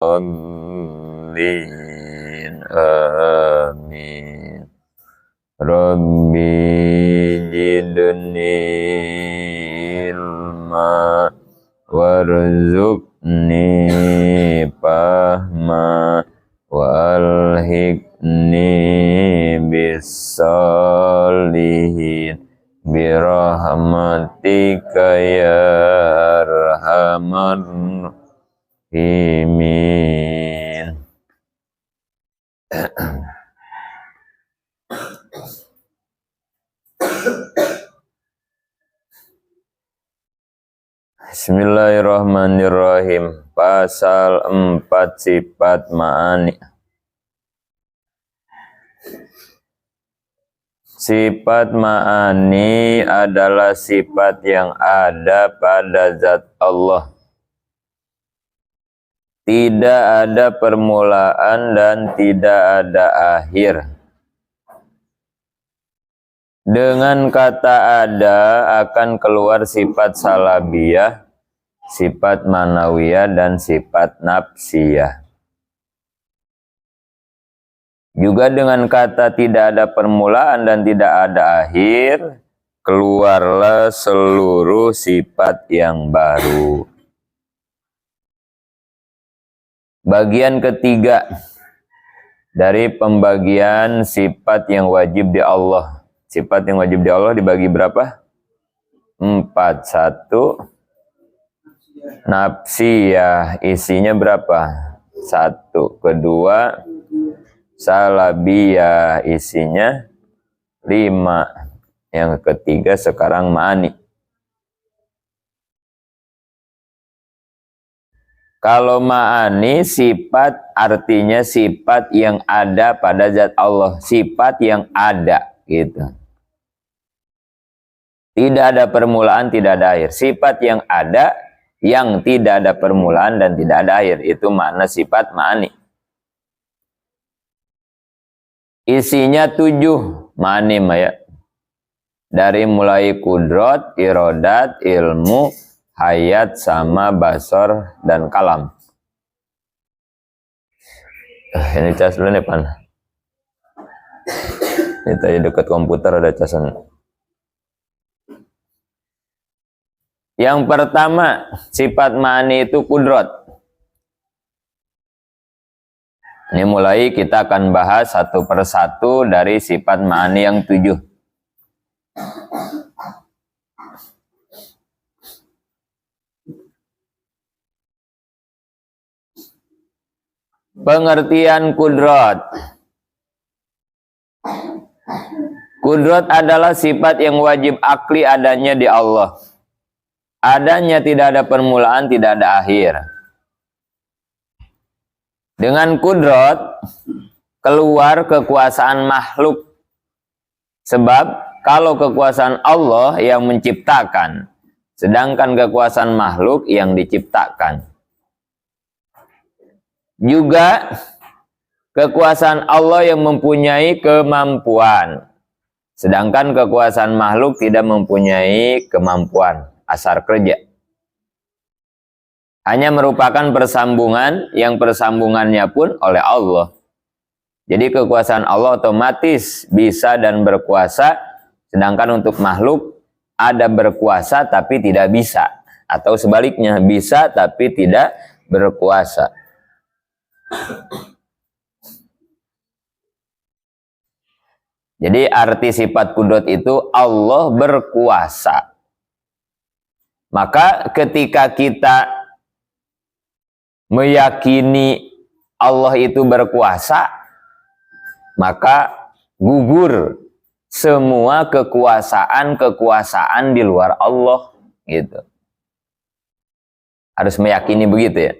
Amin. Amin. Rabbi zidni ilma warzuqni fahma wa alhiqni bis-sholihin birahmatika ya arhamar rahimin. Bismillahirrahmanirrahim. Pasal 4 sifat ma'ani. Sifat ma'ani adalah sifat yang ada pada zat Allah. Tidak ada permulaan dan tidak ada akhir. Dengan kata ada akan keluar sifat salabiyah, sifat manawiyah, dan sifat nafsiyah. Juga dengan kata tidak ada permulaan dan tidak ada akhir, keluarlah seluruh sifat yang baru. Bagian ketiga dari pembagian sifat yang wajib di Allah. Sifat yang wajib di Allah dibagi berapa? 4. 1 nafsiyah, isinya berapa? 1. Kedua salabiyah, isinya 5. Yang ketiga sekarang ma'ani. Kalau ma'ani sifat artinya sifat yang ada pada zat Allah, sifat yang ada gitu. Tidak ada permulaan, tidak ada akhir. Sifat yang ada, yang tidak ada permulaan dan tidak ada akhir. Itu makna sifat ma'ani. Isinya 7 ma'ani ya. Dari mulai kudrat, irodat, ilmu, hayat, sama, basor, dan kalam. Ini cas dulu nih, Pan. Itu ya dekat komputer ada casan. Yang pertama, sifat ma'ani itu kudrat. Ini mulai kita akan bahas satu persatu dari sifat ma'ani yang 7. Pengertian kudrat. Kudrat adalah sifat yang wajib akli adanya di Allah. Adanya tidak ada permulaan, tidak ada akhir. Dengan kudrat keluar kekuasaan makhluk. Sebab kalau kekuasaan Allah yang menciptakan, sedangkan kekuasaan makhluk yang diciptakan. Juga kekuasaan Allah yang mempunyai kemampuan, sedangkan kekuasaan makhluk tidak mempunyai kemampuan, asar kerja. Hanya merupakan persambungan yang persambungannya pun oleh Allah. Jadi kekuasaan Allah otomatis bisa dan berkuasa, sedangkan untuk makhluk ada berkuasa tapi tidak bisa. Atau sebaliknya, bisa tapi tidak berkuasa. Jadi arti sifat kudrat itu Allah berkuasa. Maka ketika kita meyakini Allah itu berkuasa, maka gugur semua kekuasaan-kekuasaan di luar Allah gitu. Harus meyakini begitu ya.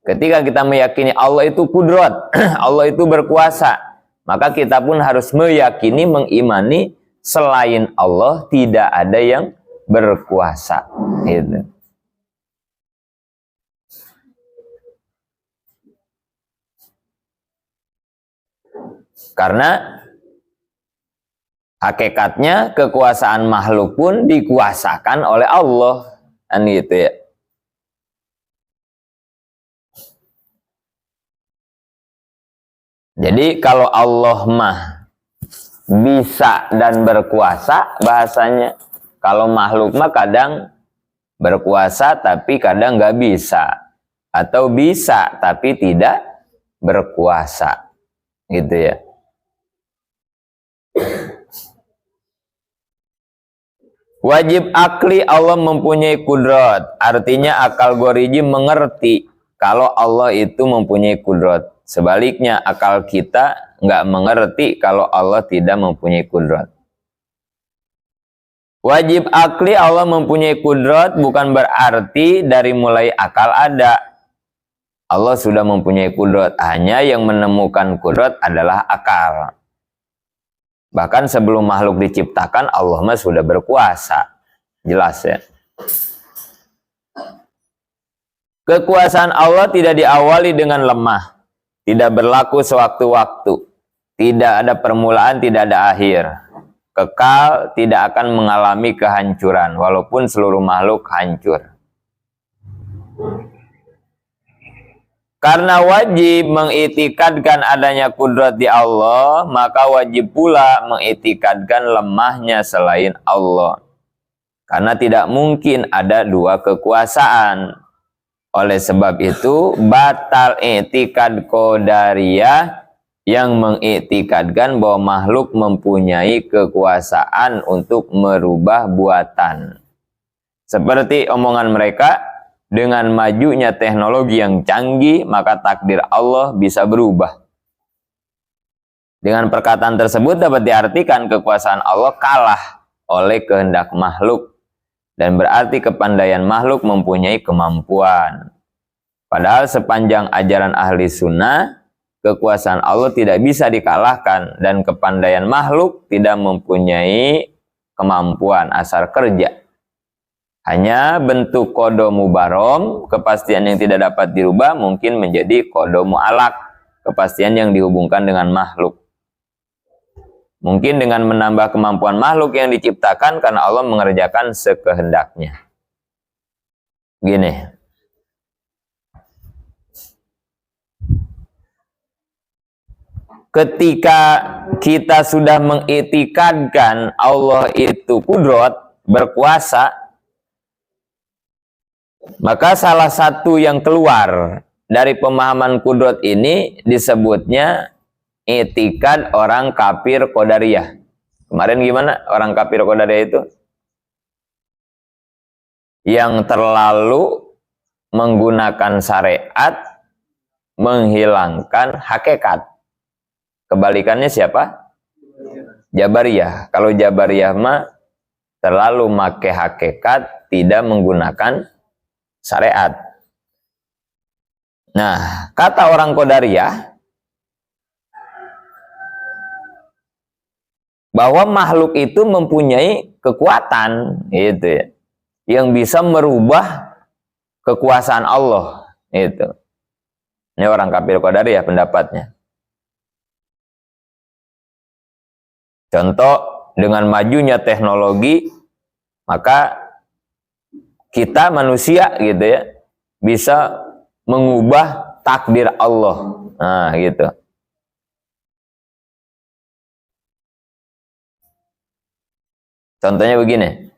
Ketika kita meyakini Allah itu kudrat, Allah itu berkuasa, maka kita pun harus meyakini, mengimani selain Allah tidak ada yang berkuasa gitu. Karena hakikatnya kekuasaan makhluk pun dikuasakan oleh Allah, kan gitu ya. Jadi kalau Allah mah bisa dan berkuasa bahasanya. Kalau makhluk mah kadang berkuasa tapi kadang nggak bisa. Atau bisa tapi tidak berkuasa. Gitu ya. Wajib akli Allah mempunyai kudrat. Artinya akal goriji mengerti kalau Allah itu mempunyai kudrat. Sebaliknya akal kita nggak mengerti kalau Allah tidak mempunyai kudrat. Wajib akli Allah mempunyai kudrat bukan berarti dari mulai akal ada. Allah sudah mempunyai kudrat. Hanya yang menemukan kudrat adalah akal. Bahkan sebelum makhluk diciptakan, Allah mah sudah berkuasa. Jelas ya. Kekuasaan Allah tidak diawali dengan lemah. Tidak berlaku sewaktu-waktu. Tidak ada permulaan, tidak ada akhir. Kekal, tidak akan mengalami kehancuran. Walaupun seluruh makhluk hancur. Karena wajib mengitikadkan adanya kudrat di Allah, maka wajib pula mengitikadkan lemahnya selain Allah. Karena tidak mungkin ada dua kekuasaan. Oleh sebab itu, batal i'tikad qadariyah yang mengiktikadkan bahwa makhluk mempunyai kekuasaan untuk merubah buatan. Seperti omongan mereka, dengan majunya teknologi yang canggih, maka takdir Allah bisa berubah. Dengan perkataan tersebut dapat diartikan kekuasaan Allah kalah oleh kehendak makhluk. Dan berarti kepandaian makhluk mempunyai kemampuan. Padahal sepanjang ajaran ahli sunnah, kekuasaan Allah tidak bisa dikalahkan. Dan kepandaian makhluk tidak mempunyai kemampuan asal kerja. Hanya bentuk kodo mubarom, kepastian yang tidak dapat dirubah, mungkin menjadi kodo mu'alak, kepastian yang dihubungkan dengan makhluk. Mungkin dengan menambah kemampuan makhluk yang diciptakan karena Allah mengerjakan sekehendaknya. Gini. Ketika kita sudah mengitikadkan Allah itu kudrat, berkuasa, maka salah satu yang keluar dari pemahaman kudrat ini disebutnya itikad orang kafir qadariyah. Kemarin gimana orang kafir qadariyah itu? Yang terlalu menggunakan syariat menghilangkan hakikat. Kebalikannya siapa? Jabariyah. Kalau Jabariyah mah terlalu make hakikat, tidak menggunakan syariat. Nah, kata orang qadariyah bahwa makhluk itu mempunyai kekuatan gitu ya, yang bisa merubah kekuasaan Allah itu. Ini orang kafir qadariyah pendapatnya. Contoh, dengan majunya teknologi, maka kita manusia gitu ya bisa mengubah takdir Allah. Nah, gitu. Contohnya begini,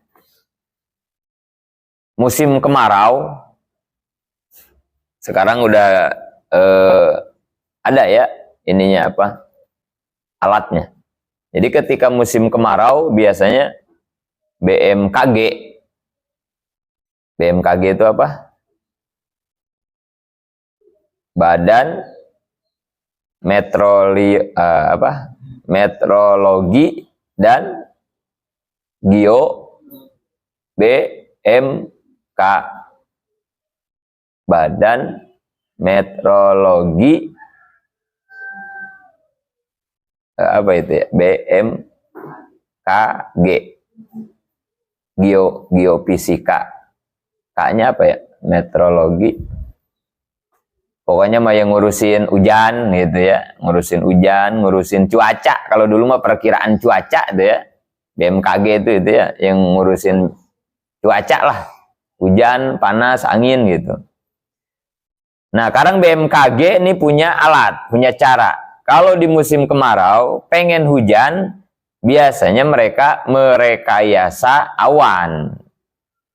musim kemarau, sekarang udah ada ya ininya apa, alatnya. Jadi ketika musim kemarau biasanya BMKG itu apa? Badan Meteorologi dan BMK, Badan Meteorologi apa itu ya? BMKG, geofisika. K-nya apa ya? Meteorologi. Pokoknya mah yang ngurusin hujan gitu ya, ngurusin hujan, ngurusin cuaca. Kalau dulu mah perkiraan cuaca itu ya. BMKG itu ya yang ngurusin cuaca lah, hujan, panas, angin gitu. Nah, sekarang BMKG ini punya alat, punya cara. kalau di musim kemarau pengen hujan, biasanya mereka merekayasa awan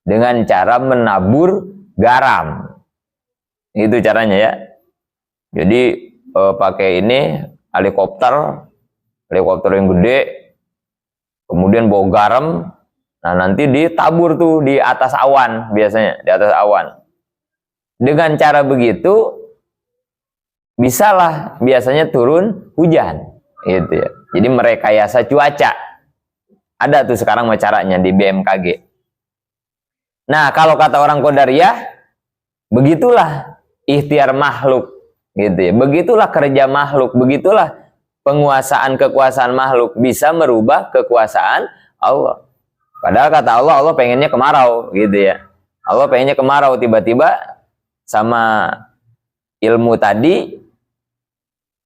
dengan cara menabur garam. Itu caranya ya. Jadi pakai ini helikopter yang gede, kemudian bawa garam. Nah, nanti ditabur tuh di atas awan, biasanya di atas awan. Dengan cara begitu bisalah biasanya turun hujan, gitu ya. Jadi merekayasa cuaca. Ada tuh sekarang caranya di BMKG. Nah, kalau kata orang Qadariyah, begitulah ikhtiar makhluk, gitu ya. Begitulah kerja makhluk, begitulah kekuasaan makhluk bisa merubah kekuasaan Allah. Padahal kata Allah, Allah pengennya kemarau, gitu ya. Allah pengennya kemarau, tiba-tiba sama ilmu tadi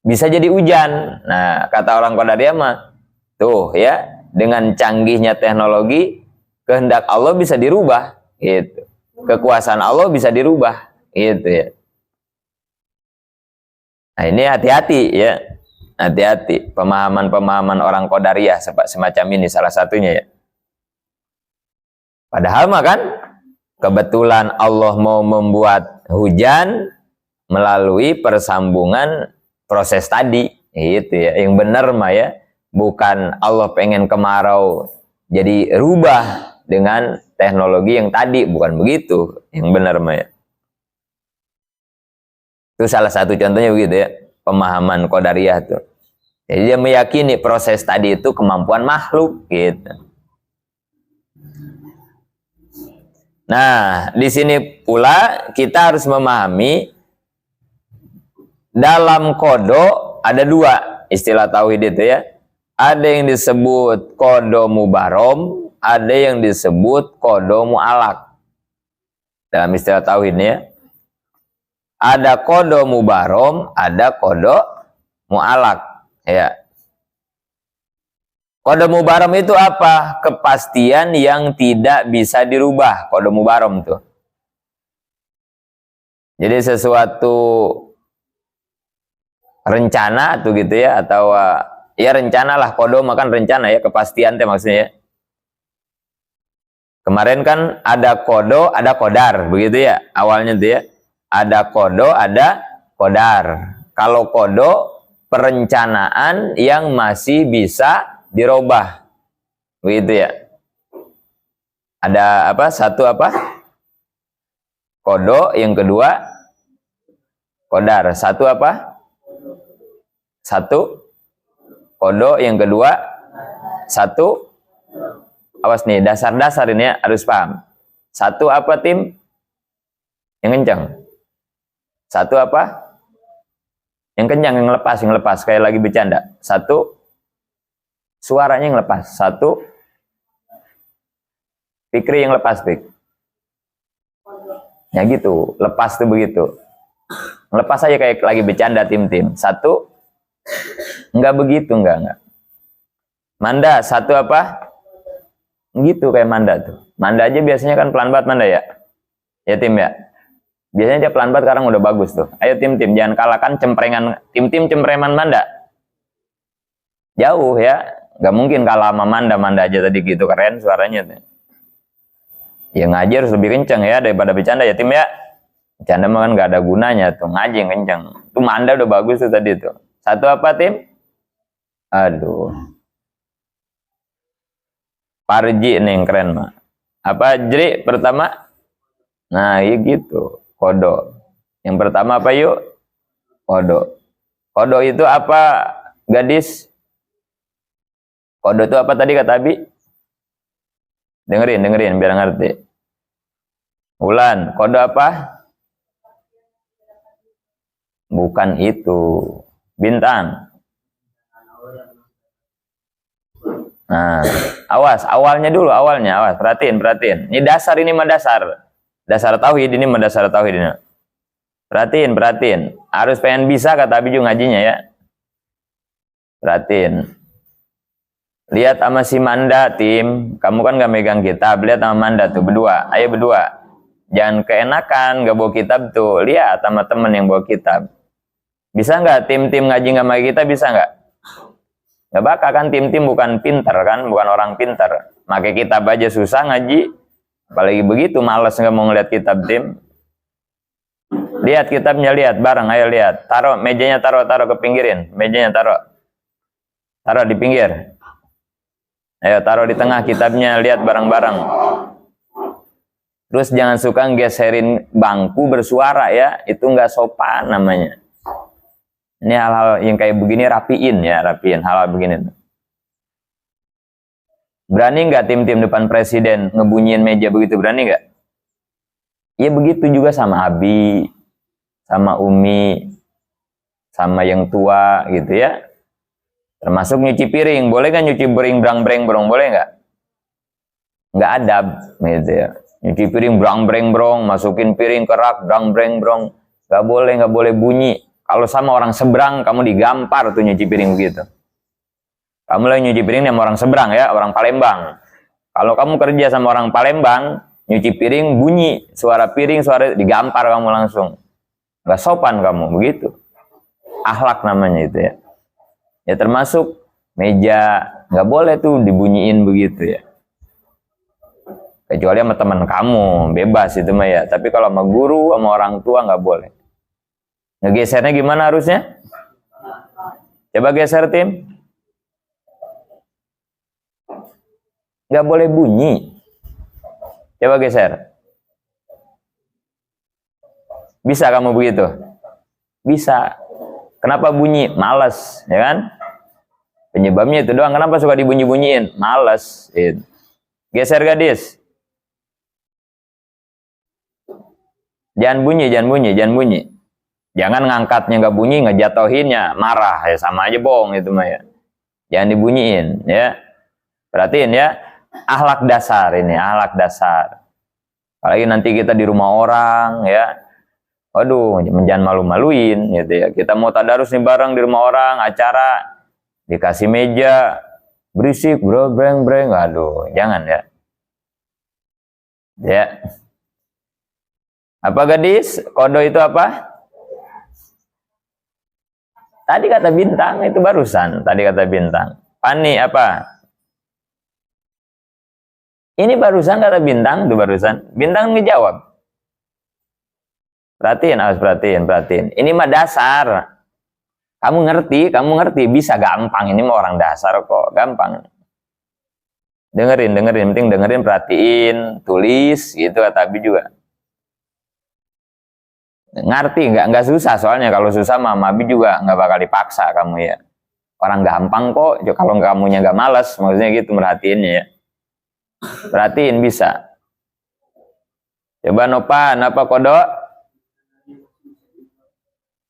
bisa jadi hujan. Nah, kata orang Qadariyah mah, tuh ya, dengan canggihnya teknologi, kehendak Allah bisa dirubah, gitu. Kekuasaan Allah bisa dirubah, gitu ya. Nah, ini hati-hati ya. Hati-hati pemahaman-pemahaman orang Qadariyah semacam ini salah satunya ya. Padahal mah kan kebetulan Allah mau membuat hujan melalui persambungan proses tadi, gitu ya. Yang benar mah ya, bukan Allah pengen kemarau jadi rubah dengan teknologi yang tadi, bukan begitu. Yang benar mah ya. Itu salah satu contohnya begitu ya, pemahaman Qadariyah tuh. Jadi dia meyakini proses tadi itu kemampuan makhluk, gitu. Nah, di sini pula kita harus memahami dalam kodo ada dua istilah tauhid itu ya. Ada yang disebut kodo mubarom, ada yang disebut kodo mu'alak. Dalam istilah tauhid ya. Ada kodo mubarom, ada kodo mu'alak. Ya. Kodo mubarom itu apa? Kepastian yang tidak bisa dirubah. Kodo mubarom tuh. Jadi sesuatu rencana tuh gitu ya, atau ya rencana lah, kodo makan rencana ya, kepastian teh maksudnya ya. Kemarin kan ada kodo, ada kodar, begitu ya awalnya tuh ya. Ada kodo, ada kodar. Kalau kodo perencanaan yang masih bisa dirubah, begitu ya. Ada apa? Satu apa? Kodo, yang kedua kodar. Satu apa? Satu kodo, yang kedua satu. Awas nih, dasar-dasar ini ya, harus paham. Satu apa tim? Yang kencang. Satu apa? Yang kencang, yang lepas, kayak lagi bercanda. Satu, suaranya yang lepas. Satu, Fikri yang lepas, Fik. Ya gitu, lepas tuh begitu. Lepas aja kayak lagi bercanda tim-tim. Satu, enggak begitu, enggak. Manda, satu apa? Gitu kayak Manda tuh. Manda aja biasanya kan pelan banget Manda ya. Ya tim ya. Biasanya dia pelan banget, sekarang udah bagus tuh. Ayo tim-tim, jangan kalahkan cemprengan tim-tim cempreman Manda. Jauh ya. Gak mungkin kalah sama Manda aja tadi gitu, keren suaranya tuh. Ya ngaji harus lebih kenceng ya daripada bercanda ya tim ya. Bercanda mah kan gak ada gunanya tuh, ngaji yang kenceng. Tuh Manda udah bagus tuh tadi tuh. Satu apa tim? Aduh. Parji nih yang keren mah. Apa Jri pertama? Nah iya gitu. Kodo. Yang pertama apa yuk? Kodo. Kodo itu apa gadis? Kodo itu apa tadi kata Abi? Dengerin biar ngerti. Ulan, kodo apa? Bukan itu. Bintang. Nah, awas, awalnya dulu, awas, perhatiin. Ini dasar, ini mah dasar. Dasar tauhid ini mah dasar tauhid ini. Perhatiin. Harus pengen bisa kata Abi juga ngajinya ya. Perhatiin. Lihat sama si Manda, tim. Kamu kan gak megang kitab, lihat sama Manda tuh, berdua. Ayo berdua. Jangan keenakan, gak bawa kitab tuh. Lihat sama temen yang bawa kitab. Bisa nggak tim-tim ngaji nggak pakai kitab, bisa nggak? Nggak bakal kan, tim-tim bukan pinter kan, bukan orang pinter. Pakai kitab aja susah ngaji, apalagi begitu malas nggak mau ngeliat kitab tim. Lihat kitabnya, lihat bareng, ayo lihat. Taruh mejanya, taruh ke pinggirin, mejanya taruh di pinggir. Ayo taruh di tengah kitabnya, lihat bareng-bareng. Terus jangan suka geserin bangku bersuara ya, itu nggak sopan namanya. Ini hal-hal yang kayak begini rapiin ya, rapiin hal-hal begini. Berani nggak tim-tim depan presiden ngebunyiin meja begitu, berani nggak? Ya begitu juga sama Abi, sama Umi, sama yang tua gitu ya. Termasuk nyuci piring, boleh kan nyuci piring brang-breng-brong, boleh nggak? Nggak adab gitu ya. Nyuci piring brang-breng-brong, masukin piring ke rak brang-breng-brong, nggak boleh bunyi. Kalau sama orang seberang kamu digampar tuh nyuci piring begitu. Kamu lagi nyuci piring sama orang seberang ya, orang Palembang. Kalau kamu kerja sama orang Palembang, nyuci piring bunyi, suara piring, suara digampar kamu langsung. Nggak sopan kamu begitu. Akhlak namanya itu ya. Ya termasuk meja, nggak boleh tuh dibunyiin begitu ya. Kecuali sama teman kamu, bebas itu mah ya. Tapi kalau sama guru, sama orang tua nggak boleh. Ngegesernya gimana harusnya? Coba geser tim. Nggak boleh bunyi. Coba geser. Bisa kamu begitu? Bisa. Kenapa bunyi? Males, ya kan? Penyebabnya itu doang. Kenapa suka dibunyi-bunyiin? Males. Geser gadis. Jangan bunyi. Jangan ngangkatnya nggak bunyi, ngejatohinnya, marah. Ya sama aja bohong itu mah ya. Jangan dibunyiin, ya. Perhatiin ya. Akhlak dasar ini, akhlak dasar. Apalagi nanti kita di rumah orang, ya. Waduh, jangan malu-maluin gitu ya. Kita mau tadarus nih bareng di rumah orang, acara dikasih meja berisik, breng-breng, aduh, jangan ya. Ya. Apa gadis? Kodo itu apa? Tadi kata bintang itu barusan, tadi kata bintang. Pani apa? Ini barusan kata bintang, itu barusan. Bintang ngejawab. Perhatiin, harus perhatiin. Ini mah dasar. Kamu ngerti, bisa gampang. Ini mah orang dasar kok, gampang. Dengerin, penting dengerin, perhatiin, tulis, gitu kata Abi juga. Ngerti, nggak susah soalnya. Kalau susah mah Abi juga nggak bakal dipaksa kamu ya. Orang gampang kok, kalau kamunya nggak malas, maksudnya gitu merhatiinnya ya. Perhatiin bisa. Coba Nopan, apa Kodo?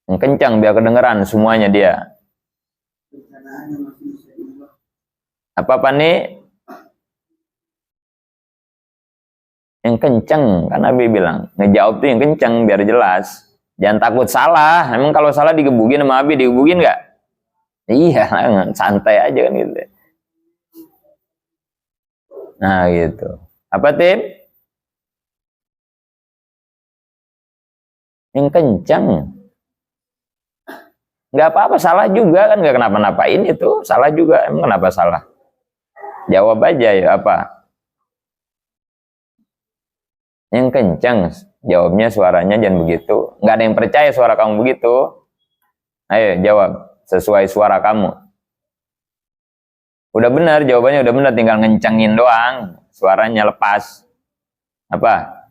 Yang kencang biar kedengeran semuanya dia. Apa nih? Yang kencang, kan Nabi bilang ngejawab tuh yang kencang biar jelas. Jangan takut salah. Emang kalau salah digebugin sama Abi, digebugin nggak? Iya, santai aja kan gitu. Nah gitu. Apa tim? Yang kencang. Nggak apa-apa, salah juga kan, nggak kenapa-napain itu, salah juga, emang kenapa salah? Jawab aja ya, apa? Yang kencang, jawabnya suaranya jangan begitu. Nggak ada yang percaya suara kamu begitu. Ayo jawab, sesuai suara kamu. Udah benar, jawabannya udah benar, tinggal ngencengin doang, suaranya lepas. Apa?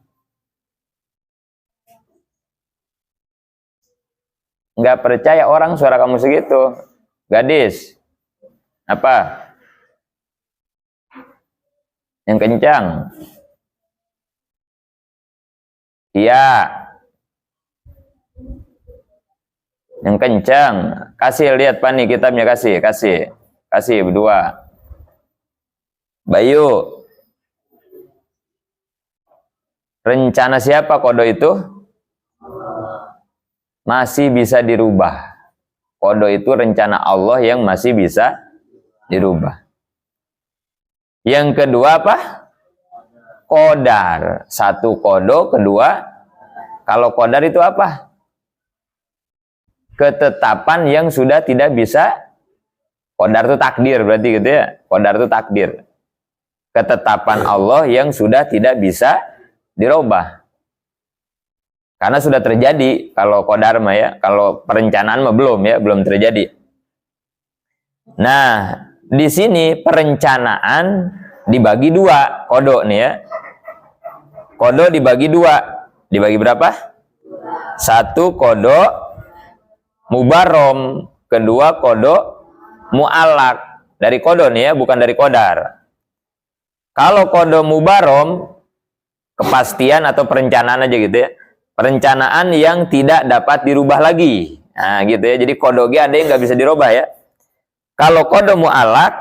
Nggak percaya orang suara kamu segitu. Gadis. Apa? Yang kencang. Iya. Yang kencang. Kasih lihat Pani kitabnya, kasih berdua. Bayu. Rencana siapa Kodo itu? Masih bisa dirubah. Kodo itu rencana Allah yang masih bisa dirubah. Yang kedua apa? Qadar. Satu kodo, kedua. Kalau qadar itu apa? ketetapan yang sudah tidak bisa. Qadar itu takdir berarti gitu ya. Qadar itu takdir. Ketetapan Allah yang sudah tidak bisa dirubah. Karena sudah terjadi kalau qadar mah ya, kalau perencanaan mah belum ya, belum terjadi. Nah, di sini perencanaan dibagi dua, qada nih ya. Qada dibagi dua. Dibagi berapa? Satu qada mubarrom, kedua qada mu'allaq. Dari qada nih ya, bukan dari qadar. Kalau qada mubarrom, kepastian atau perencanaan aja gitu ya. Perencanaan yang tidak dapat dirubah lagi. Nah gitu ya, jadi qada ada yang nggak bisa dirubah ya. Kalau qada mu'allaq,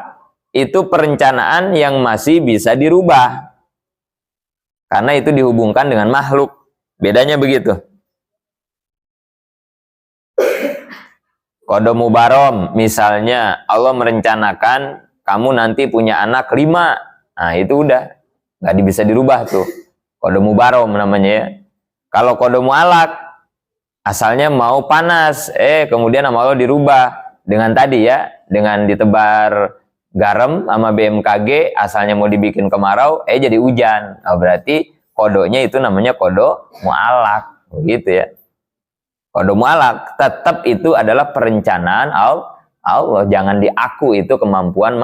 itu perencanaan yang masih bisa dirubah. Karena itu dihubungkan dengan makhluk. Bedanya begitu. Qada mubarrom, misalnya Allah merencanakan kamu nanti punya anak 5. Nah itu udah nggak bisa dirubah tuh. Qada mubarrom namanya ya. Kalau qada mu'allaq, asalnya mau panas, kemudian sama Allah dirubah dengan tadi ya, dengan ditebar garam sama BMKG, asalnya mau dibikin kemarau, jadi hujan. Nah, berarti kodonya itu namanya qada mu'allaq, gitu ya. Qada mu'allaq tetap itu adalah perencanaan Allah, jangan diaku itu kemampuan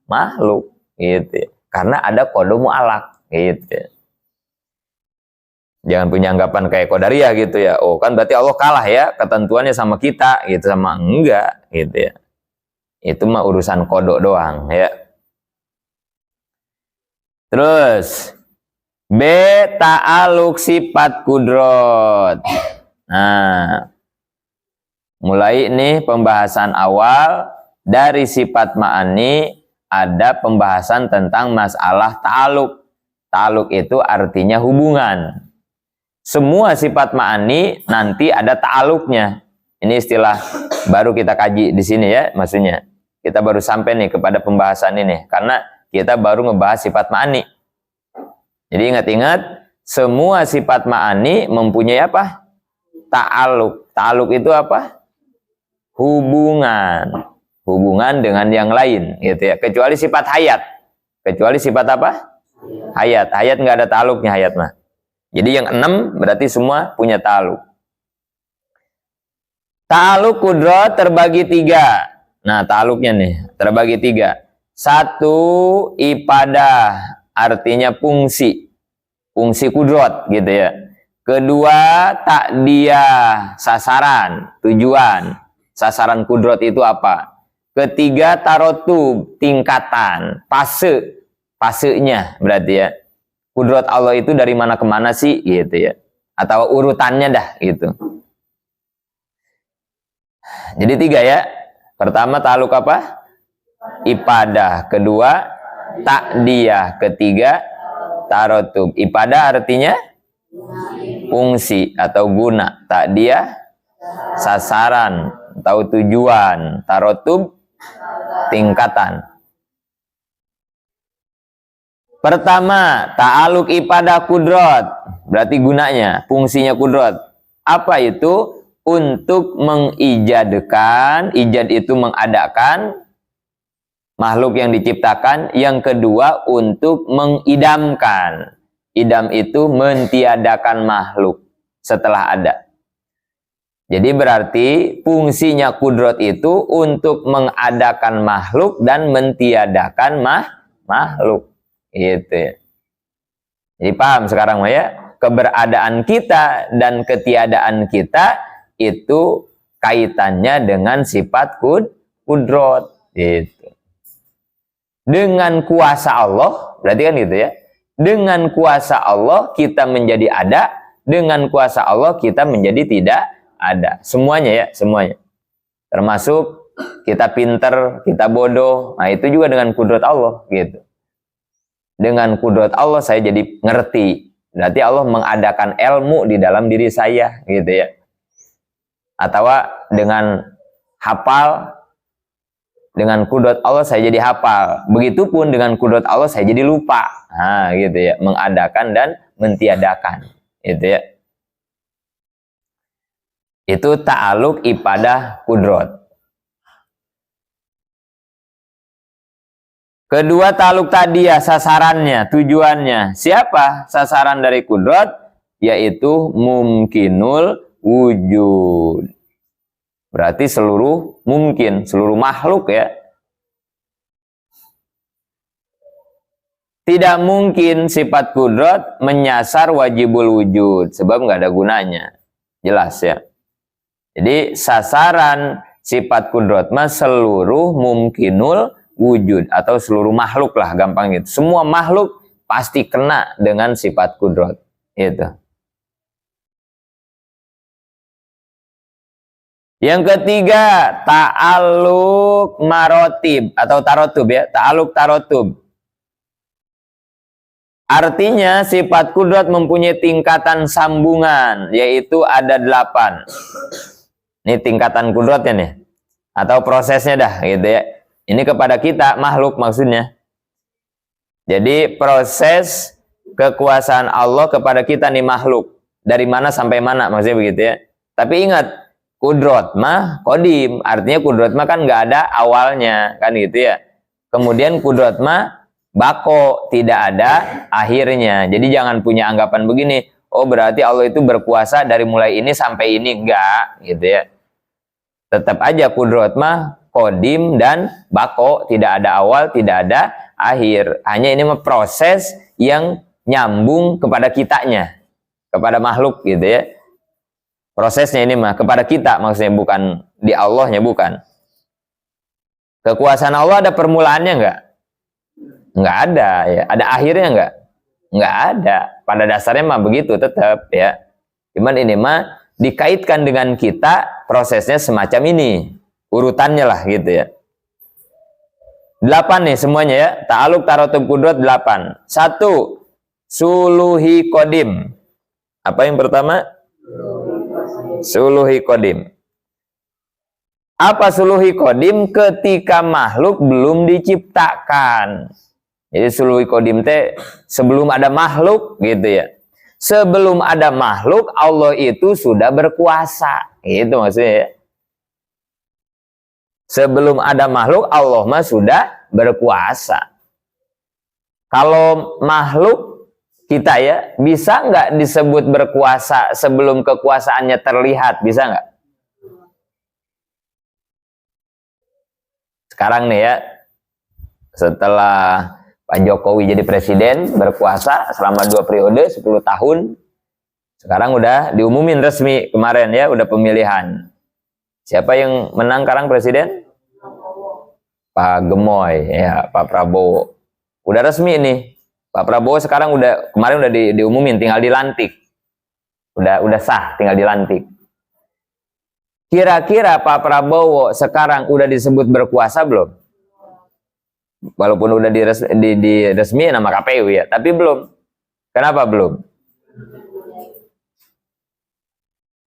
makhluk, gitu ya. Karena ada qada mu'allaq, gitu ya. Jangan punya anggapan kayak qadariyah gitu ya. Oh kan berarti Allah kalah ya ketentuannya sama kita gitu, sama enggak gitu ya. Itu mah urusan qada doang ya. Terus B, ta'aluk sifat kudrot. Nah, mulai ini pembahasan awal dari sifat ma'ani, ada pembahasan tentang masalah ta'aluk. Ta'aluk itu artinya hubungan. Semua sifat ma'ani nanti ada ta'aluknya. Ini istilah baru kita kaji di sini ya, maksudnya. Kita baru sampai nih kepada pembahasan ini, karena kita baru ngebahas sifat ma'ani. Jadi ingat-ingat, semua sifat ma'ani mempunyai apa? Ta'aluk. Ta'aluk itu apa? Hubungan. Hubungan dengan yang lain, gitu ya. Kecuali sifat hayat. Kecuali sifat apa? Hayat. Hayat nggak ada ta'aluknya hayat mah. Jadi yang 6 berarti semua punya ta'aluk. Ta'aluk kudrot terbagi 3. Nah ta'aluknya nih terbagi 3. 1 ibadah, artinya fungsi. Fungsi kudrot gitu ya. Kedua takdiyah, sasaran, tujuan. Sasaran kudrot itu apa? Ketiga tarotub, tingkatan, pasenya berarti ya. Kudrat Allah itu dari mana ke mana sih gitu ya, atau urutannya dah gitu. Jadi 3 ya. Pertama ta'aluk apa? Ibadah. Kedua takdiyah. Ketiga tarotub. Ibadah artinya fungsi atau guna. Takdiyah sasaran atau tujuan. Tarotub tingkatan. Pertama, ta'aluk ibadah kudrot. Berarti gunanya, fungsinya kudrot. Apa itu? Untuk mengijadkan, ijad itu mengadakan makhluk yang diciptakan. Yang kedua, untuk mengidamkan. Idam itu mentiadakan makhluk setelah ada. Jadi berarti fungsinya kudrot itu untuk mengadakan makhluk dan mentiadakan makhluk. Gitu ya. Jadi paham sekarang ya, keberadaan kita dan ketiadaan kita itu kaitannya dengan sifat kudrot gitu. Dengan kuasa Allah, berarti kan gitu ya. Dengan kuasa Allah kita menjadi ada, dengan kuasa Allah kita menjadi tidak ada. Semuanya ya, semuanya. Termasuk kita pinter, kita bodoh. Nah, itu juga dengan kudrat Allah gitu. Dengan kudrat Allah saya jadi ngerti. Berarti Allah mengadakan ilmu di dalam diri saya gitu ya. Atau dengan hafal, dengan kudrat Allah saya jadi hafal. Begitupun dengan kudrat Allah saya jadi lupa. Nah, gitu ya, mengadakan dan mentiadakan. Gitu ya. Itu ta'aluk ibadah kudrot. Kedua ta'aluk tadi ya sasarannya, tujuannya. Siapa sasaran dari kudrot? Yaitu mumkinul wujud. Berarti seluruh mungkin, seluruh makhluk ya. Tidak mungkin sifat kudrot menyasar wajibul wujud. Sebab nggak ada gunanya. Jelas ya. Jadi sasaran sifat kudrot mah seluruh mungkinul wujud. Atau seluruh makhluk lah gampang gitu. Semua makhluk pasti kena dengan sifat kudrot. Itu. Yang ketiga, ta'aluk marotib. Atau tarotub ya. Ta'aluk tarotub. Artinya sifat kudrat mempunyai tingkatan sambungan, yaitu ada 8. Ini tingkatan kudratnya nih, atau prosesnya dah gitu ya. Ini kepada kita, makhluk maksudnya. Jadi proses kekuasaan Allah kepada kita nih makhluk. Dari mana sampai mana maksudnya begitu ya. Tapi ingat, kudrat mah kodim, artinya kudrat mah kan nggak ada awalnya, kan gitu ya. Kemudian kudrat mah bako, tidak ada akhirnya. Jadi jangan punya anggapan begini, oh berarti Allah itu berkuasa dari mulai ini sampai ini. Enggak gitu ya. Tetap aja kudrat mah kodim dan bako, tidak ada awal, tidak ada akhir. Hanya ini mah proses yang nyambung kepada kitanya, kepada makhluk gitu ya. Prosesnya ini mah kepada kita maksudnya, bukan di Allahnya, bukan. Kekuasaan Allah ada permulaannya enggak? Nggak ada ya. Ada akhirnya nggak ada. Pada dasarnya mah begitu tetap ya. Cuman ini mah dikaitkan dengan kita, prosesnya semacam ini, urutannya lah gitu ya. 8 nih semuanya ya. Ta'aluk tarotub kudrat 8. 1. Suluhi kodim. Apa yang pertama? Suluhi kodim. Apa suluhi kodim? Ketika makhluk belum diciptakan. Jadi suluhi kodim teh sebelum ada makhluk gitu ya. Sebelum ada makhluk Allah itu sudah berkuasa. Gitu maksudnya ya. Sebelum ada makhluk Allah mah sudah berkuasa. Kalau makhluk kita ya bisa nggak disebut berkuasa sebelum kekuasaannya terlihat? Bisa nggak? Sekarang nih ya, setelah Pak Jokowi jadi presiden, berkuasa selama 2 periode, 10 tahun. Sekarang udah diumumin resmi kemarin ya, udah pemilihan. Siapa yang menang sekarang presiden? Pak Gemoy, ya Pak Prabowo. Udah resmi nih. Pak Prabowo sekarang kemarin udah diumumin, tinggal dilantik. Udah sah, tinggal dilantik. Kira-kira Pak Prabowo sekarang udah disebut berkuasa belum? Walaupun udah diresmi nama KPU ya, tapi belum. Kenapa belum?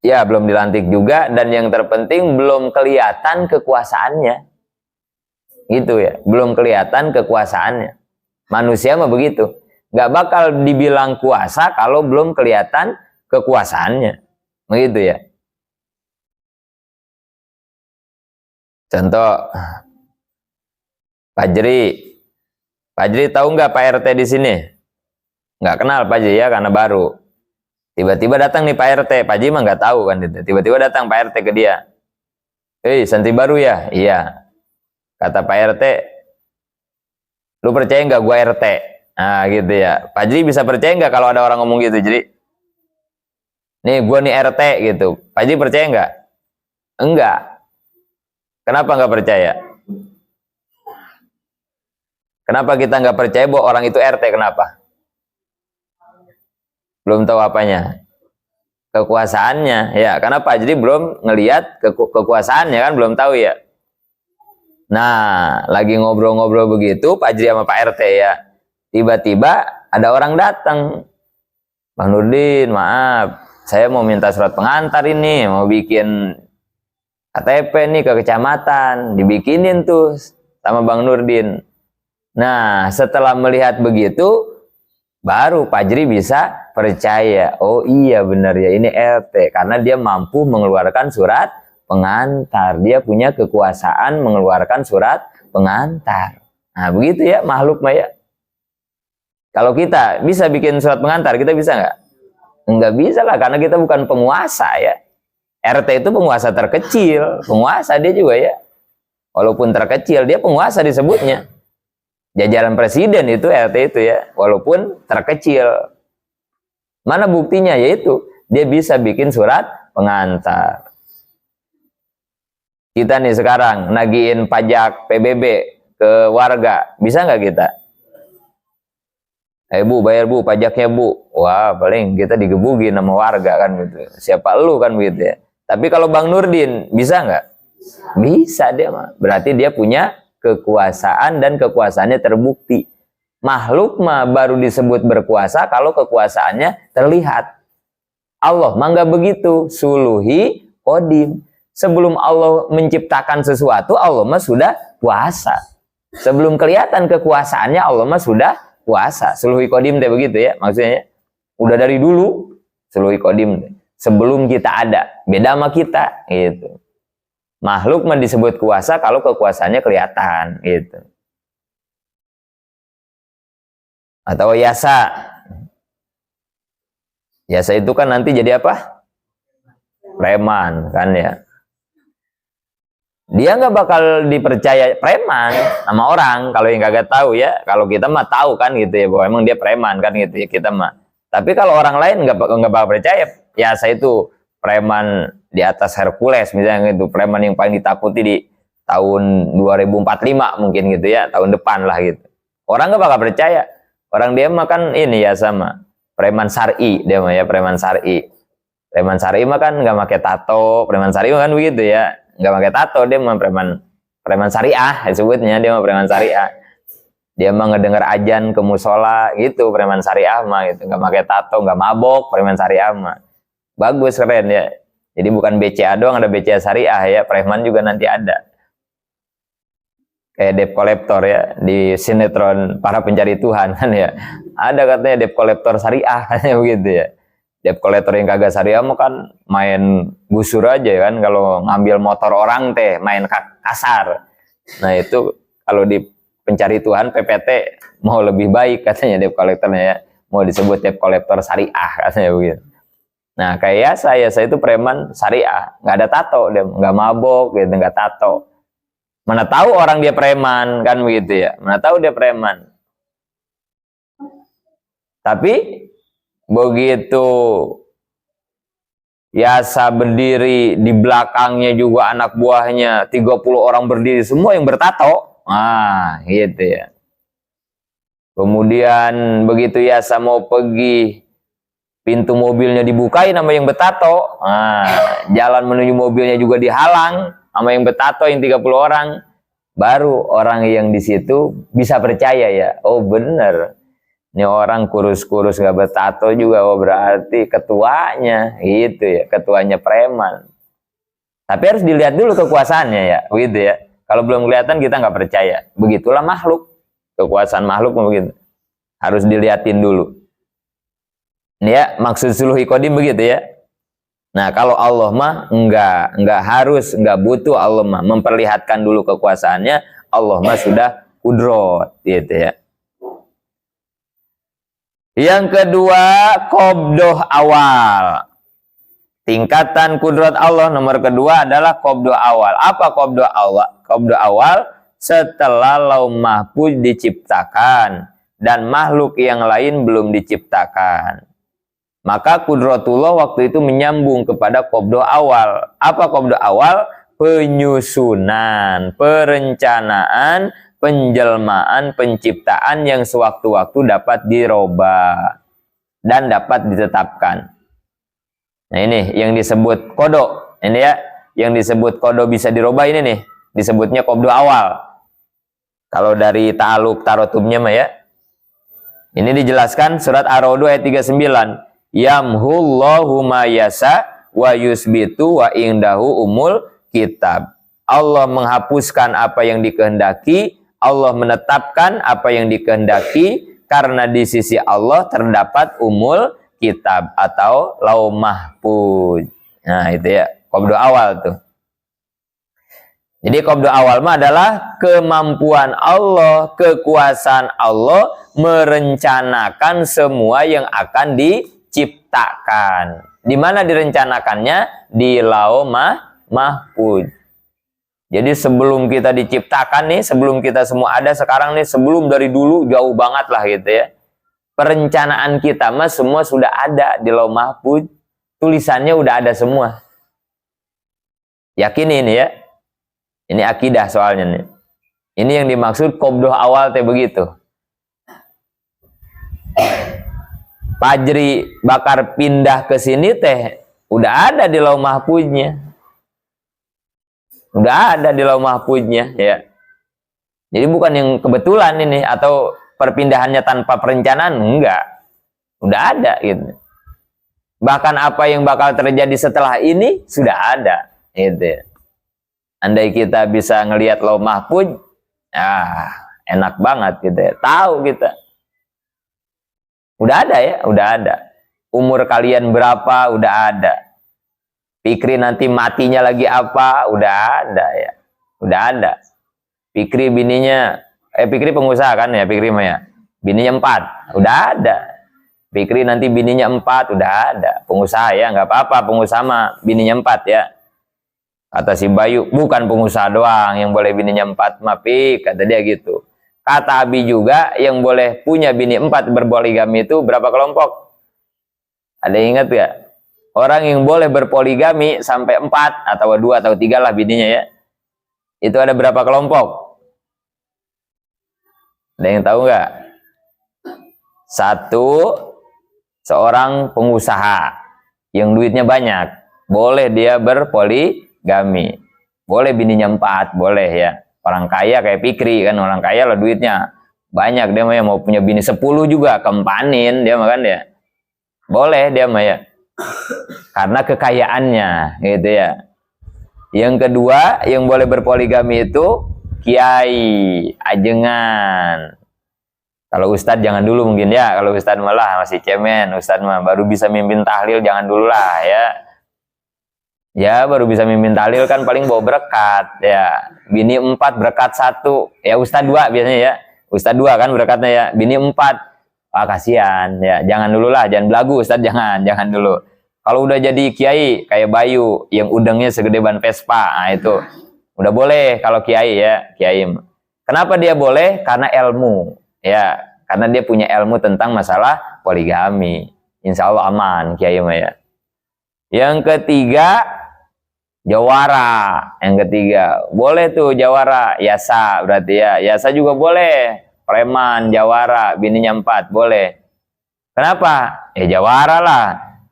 Ya, belum dilantik juga, dan yang terpenting belum kelihatan kekuasaannya. Gitu ya, belum kelihatan kekuasaannya. Manusia mah begitu. Nggak bakal dibilang kuasa kalau belum kelihatan kekuasaannya. Begitu ya. Contoh, Pak Jri tahu nggak Pak RT di sini? Nggak kenal Pak Jri ya, karena baru. Tiba-tiba datang nih Pak RT, Pak Jri mah nggak tahu kan itu. Tiba-tiba datang Pak RT ke dia. Santri baru ya? Iya. Kata Pak RT, lu percaya nggak gua RT? Nah gitu ya. Pak Jri bisa percaya nggak kalau ada orang ngomong gitu, Jri? Nih gua nih RT gitu. Pak Jri percaya nggak? Enggak. Kenapa nggak percaya? Kenapa kita nggak percaya bahwa orang itu RT? Kenapa? Belum tahu apanya? Kekuasaannya. Ya, karena Pak Jri belum ngelihat kekuasaannya kan, belum tahu ya. Nah, lagi ngobrol-ngobrol begitu, Pak Jri sama Pak RT ya. Tiba-tiba ada orang datang. Bang Nurdin, maaf. Saya mau minta surat pengantar ini. Mau bikin KTP nih ke kecamatan. Dibikinin tuh sama Bang Nurdin. Nah, setelah melihat begitu, baru Pak Jri bisa percaya. Oh iya benar ya, ini RT karena dia mampu mengeluarkan surat pengantar. Dia punya kekuasaan mengeluarkan surat pengantar. Nah begitu ya makhluk maya. Kalau kita bisa bikin surat pengantar, kita bisa nggak? Nggak bisa lah, karena kita bukan penguasa ya. RT itu penguasa terkecil, penguasa dia juga ya. Walaupun terkecil, dia penguasa disebutnya. Jajaran presiden itu RT itu ya, walaupun terkecil. Mana buktinya? Yaitu dia bisa bikin surat pengantar. Kita nih sekarang nagihin pajak PBB ke warga, bisa nggak kita? Bu, bayar bu, pajaknya bu. Wah, paling kita digebukin sama warga kan gitu. Siapa lu kan gitu ya. Tapi kalau Bang Nurdin, bisa nggak? Bisa dia mah. Berarti dia punya kekuasaan dan kekuasaannya terbukti. Makhluk mah baru disebut berkuasa kalau kekuasaannya terlihat. Allah mah nggak begitu. Suluhi kodim. Sebelum Allah menciptakan sesuatu, Allah mah sudah kuasa. Sebelum kelihatan kekuasaannya, Allah mah sudah kuasa. Suluhi kodim teh begitu ya, maksudnya udah dari dulu suluhi kodim teh. Sebelum kita ada, beda sama kita gitu. Makhluk mah disebut kuasa kalau kekuasaannya kelihatan gitu. Atau yasa. Yasa itu kan nanti jadi apa? Preman kan ya. Dia nggak bakal dipercaya preman sama orang kalau yang kagak tahu ya. Kalau kita mah tahu kan gitu ya, bahwa emang dia preman kan gitu ya kita mah. Tapi kalau orang lain nggak bakal percaya. Ya saya itu preman di atas Hercules misalnya gitu, preman yang paling ditakuti di tahun 2045 mungkin gitu ya, tahun depan lah gitu. Orang nggak bakal percaya. Orang dia mah kan ini ya sama preman syar'i dia mah ya, preman syar'i. Preman syar'i mah kan nggak pakai tato, preman syar'i mah kan begitu ya. Nggak pakai tato, dia mah preman syariah disebutnya, dia mah preman syariah. Dia mah ngedenger ajan ke musola gitu, preman syariah mah gitu, nggak pakai tato, nggak mabok, preman syariah mah. Bagus, keren ya. Jadi bukan BCA doang, ada BCA syariah ya, preman juga nanti ada. Kayak debt collector ya, di sinetron Para Pencari Tuhan kan ya. Ada katanya debt collector syariah katanya begitu ya. Debt collector yang kagak syariah mah kan main gusur aja kan, kalau ngambil motor orang teh main kasar. Nah itu kalau di Pencari Tuhan PPT mau lebih baik katanya debt collectornya ya, mau disebut debt collector syariah katanya begitu. Nah kayak saya itu preman syariah, nggak ada tato, dia nggak mabok gitu, nggak tato. Mana tahu orang dia preman kan begitu ya, mana tahu dia preman. Tapi begitu Yasa berdiri, di belakangnya juga anak buahnya 30 orang berdiri semua yang bertato. Nah gitu ya. Kemudian begitu Yasa mau pergi, pintu mobilnya dibukain sama yang bertato. Nah, jalan menuju mobilnya juga dihalang sama yang bertato yang 30 orang. Baru orang yang di situ bisa percaya ya. Oh bener. Ini orang kurus-kurus gak bertato juga, oh berarti ketuanya gitu ya, ketuanya preman. Tapi harus dilihat dulu kekuasaannya ya, begitu ya. Kalau belum kelihatan kita nggak percaya. Begitulah makhluk, kekuasaan makhluk begitu. Harus dilihatin dulu. Ini ya maksud suluhi kodim begitu ya. Nah kalau Allah mah nggak harus, nggak butuh Allah mah memperlihatkan dulu kekuasaannya. Allah mah sudah kudrot gitu ya. Yang kedua, qobdoh awal. Tingkatan kudrat Allah nomor kedua adalah qobdoh awal. Apa qobdoh awal? Qobdoh awal setelah Lauh Mahfuz diciptakan dan makhluk yang lain belum diciptakan. Maka kudratullah waktu itu menyambung kepada qobdoh awal. Apa qobdoh awal? Penyusunan, perencanaan, penjelmaan, penciptaan yang sewaktu-waktu dapat dirubah dan dapat ditetapkan. Nah ini yang disebut kodo. Ini ya, yang disebut kodo bisa dirubah ini nih, disebutnya qobdoh awal. Kalau dari ta'aluk tarotubnya mah ya. Ini dijelaskan surat Ar-Ra'd ayat 39. Yamhullahu ma yasa wa yusbitu wa indahu umul kitab. Allah menghapuskan apa yang dikehendaki, Allah menetapkan apa yang dikehendaki, karena di sisi Allah terdapat umul kitab atau lauh mahfuz. Nah, itu ya, qabdu awal tuh. Jadi qabdu awal mah adalah kemampuan Allah, kekuasaan Allah merencanakan semua yang akan diciptakan. Di mana direncanakannya? Di lauh mahfuz. Jadi sebelum kita diciptakan nih, sebelum kita semua ada sekarang nih, sebelum dari dulu jauh banget lah gitu ya. Perencanaan kita mah semua sudah ada di lauh mahfuz. Tulisannya udah ada semua. Yakin ini ya. Ini akidah soalnya nih. Ini yang dimaksud qabdu awal teh begitu. Fajri bakar pindah ke sini teh udah ada di lauh mahfuznya. Udah ada di lauh mahfuznya ya. Jadi bukan yang kebetulan ini atau perpindahannya tanpa perencanaan, enggak. Udah ada gitu. Bahkan apa yang bakal terjadi setelah ini sudah ada gitu. Andai kita bisa ngelihat lauh mahfuz, enak banget gitu ya. Tahu kita. Udah ada ya, udah ada. Umur kalian berapa, udah ada. Fikri nanti matinya lagi apa, udah ada ya. Udah ada. Fikri bininya, Fikri pengusaha kan ya, Fikri mah ya. Bininya 4, udah ada. Fikri nanti bininya 4, udah ada. Pengusaha ya, nggak apa-apa, pengusaha mah bininya 4 ya. Kata si Bayu, bukan pengusaha doang yang boleh bininya 4, mapi, kata dia gitu. Kata Abi juga, yang boleh punya bini 4 berpoligami itu berapa kelompok? Ada yang ingat gak? Orang yang boleh berpoligami sampai 4 atau 2 atau 3 lah bininya ya. Itu ada berapa kelompok? Ada yang tahu nggak? 1, seorang pengusaha yang duitnya banyak, boleh dia berpoligami. Boleh bininya 4, boleh ya. Orang kaya kayak Fikri kan, orang kaya lah duitnya banyak, dia mah ya mau punya bini 10 juga kempanin dia mah kan ya. Boleh dia mah ya. Karena kekayaannya gitu ya. Yang kedua yang boleh berpoligami itu kiai, ajengan. Kalau ustadz jangan dulu mungkin ya, kalau ustadz malah masih cemen, ustadz mah baru bisa mimpin tahlil, jangan dulu lah ya. Ya baru bisa mimpin tahlil kan paling bawa berkat ya. Bini 4 berkat 1 ya, ustadz 2 biasanya ya. Ustadz 2 kan berkatnya ya, bini 4. Kasihan ya, jangan dulu lah, jangan belagu ustadz, jangan dulu. Kalau udah jadi kiai kayak Bayu yang udangnya segede ban Vespa, nah itu udah boleh kalau kiai ya, kiai. Kenapa dia boleh? Karena ilmu ya, karena dia punya ilmu tentang masalah poligami. Insya Allah aman kiai mah ya. Yang ketiga jawara, yang ketiga boleh tuh jawara, yasa berarti ya, yasa juga boleh, preman, jawara, bininya 4 boleh. Kenapa? Jawara lah,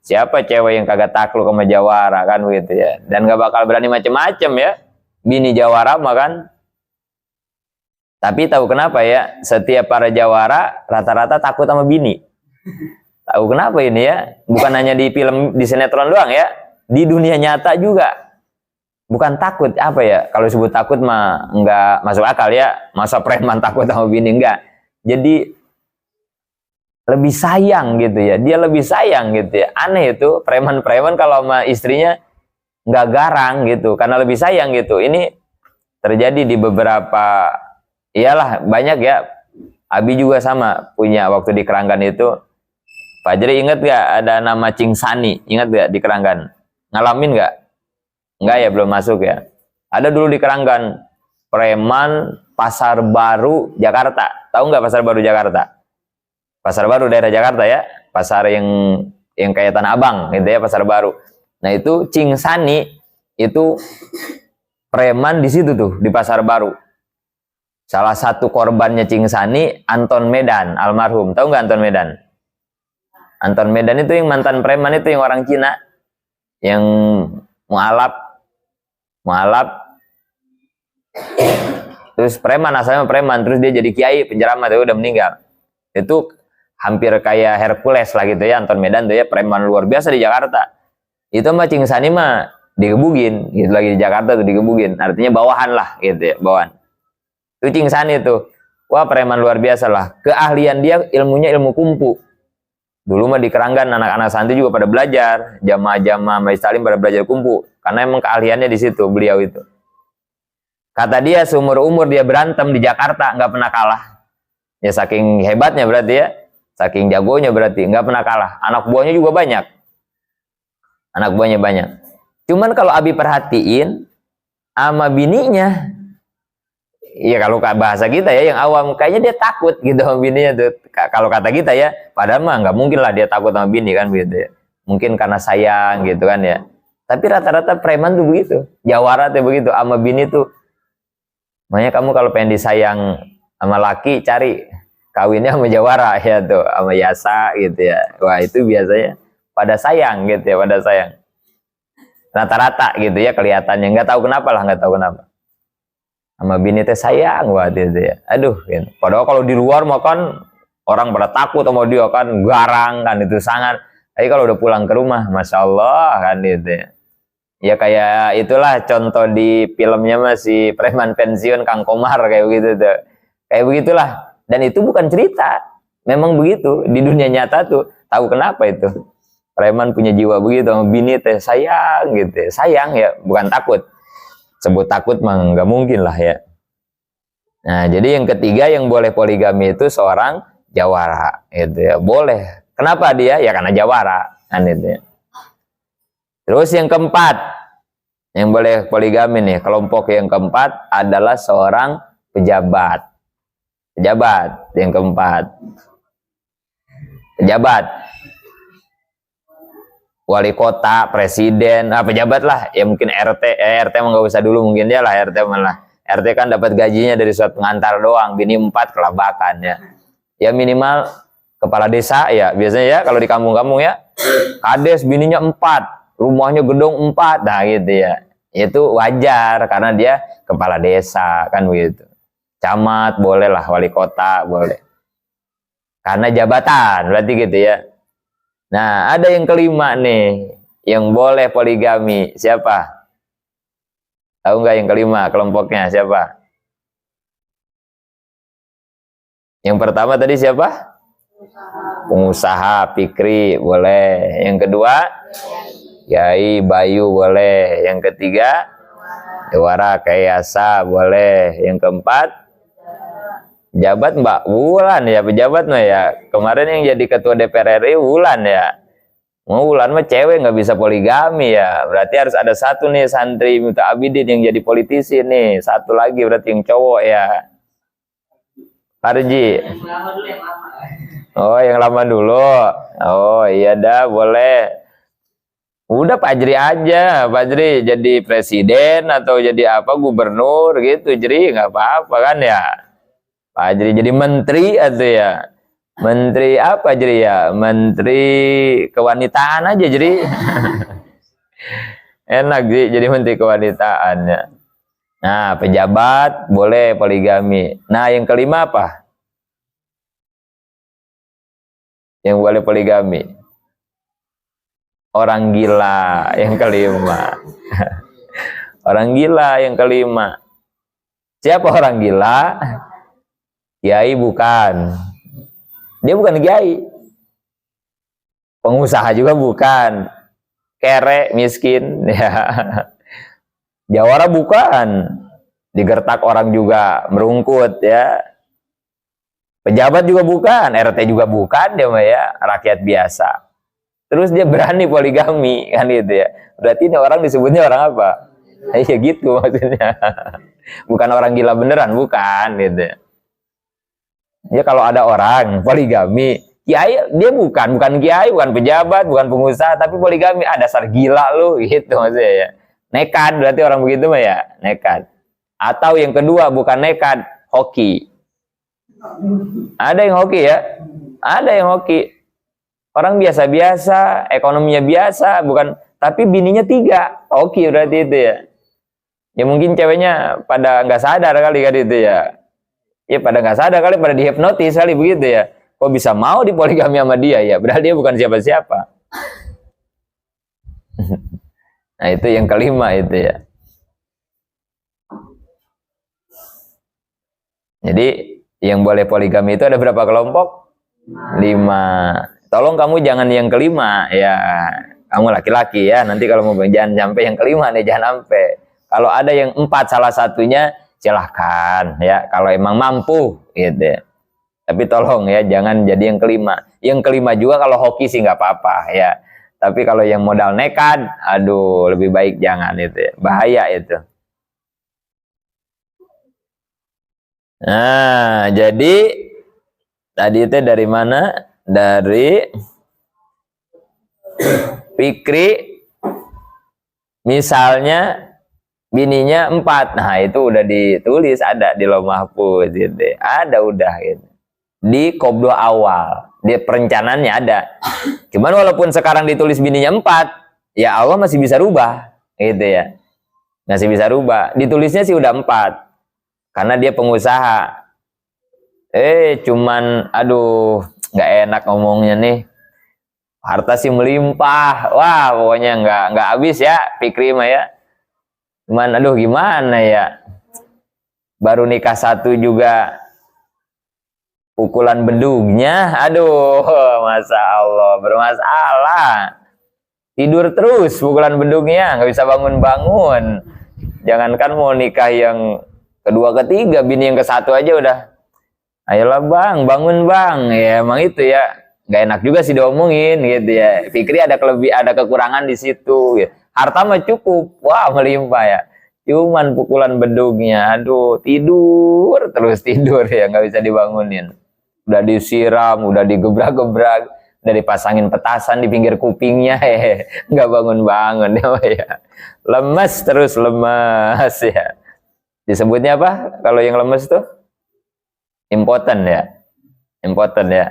siapa cewek yang kagak takluk sama jawara kan gitu ya, dan gak bakal berani macem-macem ya, bini jawara mah kan. Tapi tahu kenapa ya, setiap para jawara rata-rata takut sama bini. Tahu kenapa ini ya, bukan hanya di film, di sinetron doang ya, di dunia nyata juga. Bukan takut, apa ya, kalau disebut takut mah enggak masuk akal ya, masa preman takut sama bini, enggak. Jadi lebih sayang gitu ya, dia lebih sayang gitu ya. Aneh itu, preman-preman kalau sama istrinya enggak garang gitu, karena lebih sayang gitu. Ini terjadi di beberapa, iyalah banyak ya. Abi juga sama, punya waktu di Keranggan itu. Fajri inget gak ada nama Cing Sani, inget gak di Keranggan? Ngalamin gak? Enggak ya, belum masuk ya. Ada dulu di Keranggan, preman Pasar Baru Jakarta. Tahu nggak Pasar Baru Jakarta? Pasar Baru daerah Jakarta ya, pasar yang kayak Tanah Abang gitu ya, Pasar Baru. Nah itu Cing Sani itu preman di situ tuh, di Pasar Baru. Salah satu korbannya Cing Sani Anton Medan almarhum. Tahu nggak Anton Medan? Anton Medan itu yang mantan preman, itu yang orang Cina yang mualaf, terus preman, asalnya preman, terus dia jadi kiai penceramah, tapi udah meninggal. Itu hampir kayak Hercules lah gitu ya, Anton Medan tuh ya, preman luar biasa di Jakarta. Itu mah Cing Sani mah digebugin gitu, lagi di Jakarta tuh digebugin, artinya bawahan lah gitu ya, bawahan. Itu Cing Sani tuh, wah preman luar biasa lah, keahlian dia ilmunya ilmu kumpu. Dulu mah di Keranggan anak-anak santri juga pada belajar, jamaah-jamaah majelis taklim pada belajar kumpu, karena emang keahliannya di situ beliau itu. Kata dia seumur umur dia berantem di Jakarta nggak pernah kalah. Ya saking hebatnya berarti ya, saking jagonya berarti nggak pernah kalah. Anak buahnya juga banyak, anak buahnya banyak. Cuman kalau Abi perhatiin sama bininya, ya kalau bahasa kita ya yang awam, kayaknya dia takut gitu sama bininya tuh. Kalau kata kita ya, padahal mah nggak mungkin lah dia takut sama bini kan gitu ya. Mungkin karena sayang gitu kan ya. Tapi rata-rata preman tuh begitu, jawara tuh begitu sama bini tuh. Makanya kamu kalau pengen disayang sama laki, cari kawinnya sama jawara ya tuh, sama Yasa gitu ya. Wah itu biasanya pada sayang gitu ya, pada sayang. Rata-rata gitu ya kelihatannya, nggak tahu kenapa lah, nggak tahu kenapa. Sama bini teh sayang banget itu ya. Aduh, gitu. Padahal kalau di luar mah kan orang pada takut sama dia kan, garang kan itu sangat. Tapi kalau udah pulang ke rumah, masya Allah kan gitu ya. Ya kayak itulah contoh di filmnya masih preman pensiun Kang Komar kayak begitu tuh. Kayak begitulah. Dan itu bukan cerita. Memang begitu di dunia nyata tuh. Tahu kenapa itu? Preman punya jiwa begitu sama bini teh sayang gitu ya. Sayang ya, bukan takut. Sebut takut mah nggak mungkin lah ya. Nah, jadi yang ketiga yang boleh poligami itu seorang jawara gitu ya. Boleh. Kenapa dia? Ya karena jawara kan itu ya. Terus yang keempat yang boleh poligami nih, kelompok yang keempat adalah seorang pejabat. Pejabat yang keempat. Pejabat. Wali kota, presiden, pejabat lah, ya mungkin RT, RT mah nggak usah dulu mungkin ya lah RT malah. RT kan dapat gajinya dari surat pengantar doang, bini 4 kelabakan ya. Ya minimal kepala desa ya, biasanya ya kalau di kampung-kampung ya, kades bininya 4, rumahnya gedung 4, nah gitu ya. Itu wajar karena dia kepala desa kan begitu. Camat boleh lah, wali kota boleh. Karena jabatan berarti gitu ya. Nah, ada yang kelima nih, yang boleh poligami. Siapa? Tahu nggak yang kelima kelompoknya siapa? Yang pertama tadi siapa? Pengusaha, Fikri, boleh. Yang kedua? Yai, Bayu, boleh. Yang ketiga? Jawara, Kayasa, boleh. Yang keempat? Pejabat Mbak Wulan ya, pejabat mah ya. Kemarin yang jadi ketua DPR RI Wulan ya. Mau Wulan mah cewek nggak bisa poligami ya. Berarti harus ada satu nih santri Mita Abidin yang jadi politisi nih. Satu lagi berarti yang cowok ya. Parji. Oh yang lama dulu. Oh iya dah boleh. Udah Pak Jri aja, Pak Jri jadi presiden atau jadi apa gubernur gitu, Jri nggak apa-apa kan ya. Pak Jri jadi menteri atau ya menteri apa Jri ya, menteri kewanitaan aja Jri. Enak Jri jadi menteri kewanitaan ya. Nah pejabat boleh poligami. Nah yang kelima apa yang boleh poligami? Orang gila yang kelima. Orang gila yang kelima. Siapa orang gila? Kiai bukan. Dia bukan kiai. Pengusaha juga bukan. Kere, miskin. Ya. Jawara bukan. Digertak orang juga, merungkut ya. Pejabat juga bukan, RT juga bukan dia mah ya, rakyat biasa. Terus dia berani poligami kan gitu ya. Berarti ini orang disebutnya orang apa? Ya gitu maksudnya. Bukan orang gila beneran, bukan gitu ya. Ya kalau ada orang poligami, kiai dia bukan kiai, bukan pejabat, bukan pengusaha, tapi poligami, dasar gila lu gitu maksudnya ya. Nekat berarti orang begitu mah ya, nekat. Atau yang kedua bukan nekat, hoki. Ada yang hoki ya? Ada yang hoki. Orang biasa-biasa, ekonominya biasa, bukan, tapi bininya 3. Hoki berarti itu ya. Ya mungkin ceweknya pada nggak sadar kali kan itu ya. Ya pada nggak sadar kali, pada dihipnotis kali begitu ya. Kok bisa mau dipoligami sama dia ya? Padahal dia bukan siapa-siapa. Nah itu yang kelima itu ya. Jadi yang boleh poligami itu ada berapa kelompok? 5. tolong kamu jangan yang kelima ya, kamu laki-laki ya, nanti kalau mau jangan sampai yang kelima nih, jangan sampai. Kalau ada yang 4 salah satunya silahkan ya, kalau emang mampu gitu ya. Tapi tolong ya jangan jadi yang kelima. Yang kelima juga kalau hoki sih nggak apa-apa ya. Tapi kalau yang modal nekat, aduh lebih baik jangan itu ya. Bahaya itu. Nah, jadi tadi itu dari mana? Dari Fikri, misalnya bininya 4. Nah, itu udah ditulis, ada di Lauh Mahfuz gitu. Ada udah gitu. Di Qabdo awal, di perencanaannya ada. Cuman walaupun sekarang ditulis bininya 4, ya Allah masih bisa rubah gitu ya. Masih bisa rubah. Ditulisnya sih udah 4. Karena dia pengusaha. Cuman aduh, nggak enak ngomongnya nih. Harta sih melimpah. Wah, pokoknya nggak habis ya Fikri mah ya. Cuman aduh gimana ya. Baru nikah 1 juga pukulan bedugnya, aduh, masa Allah, bermasalah. Tidur terus pukulan bedugnya, nggak bisa bangun-bangun. Jangankan mau nikah yang kedua, ketiga, bini yang ke-1 aja udah, ayolah bang, bangun bang. Ya emang itu ya, nggak enak juga sih diomongin gitu ya. Fikri ada kekurangan di situ. Ya. Harta mah cukup, wah melimpah ya. Cuman pukulan bedugnya, aduh, tidur terus tidur ya, nggak bisa dibangunin. Udah disiram, udah digebrak-gebrak, udah dipasangin petasan di pinggir kupingnya, nggak bangun-bangun ya. Lemes terus lemes ya. Disebutnya apa? Kalau yang lemes tuh impoten ya, impoten ya.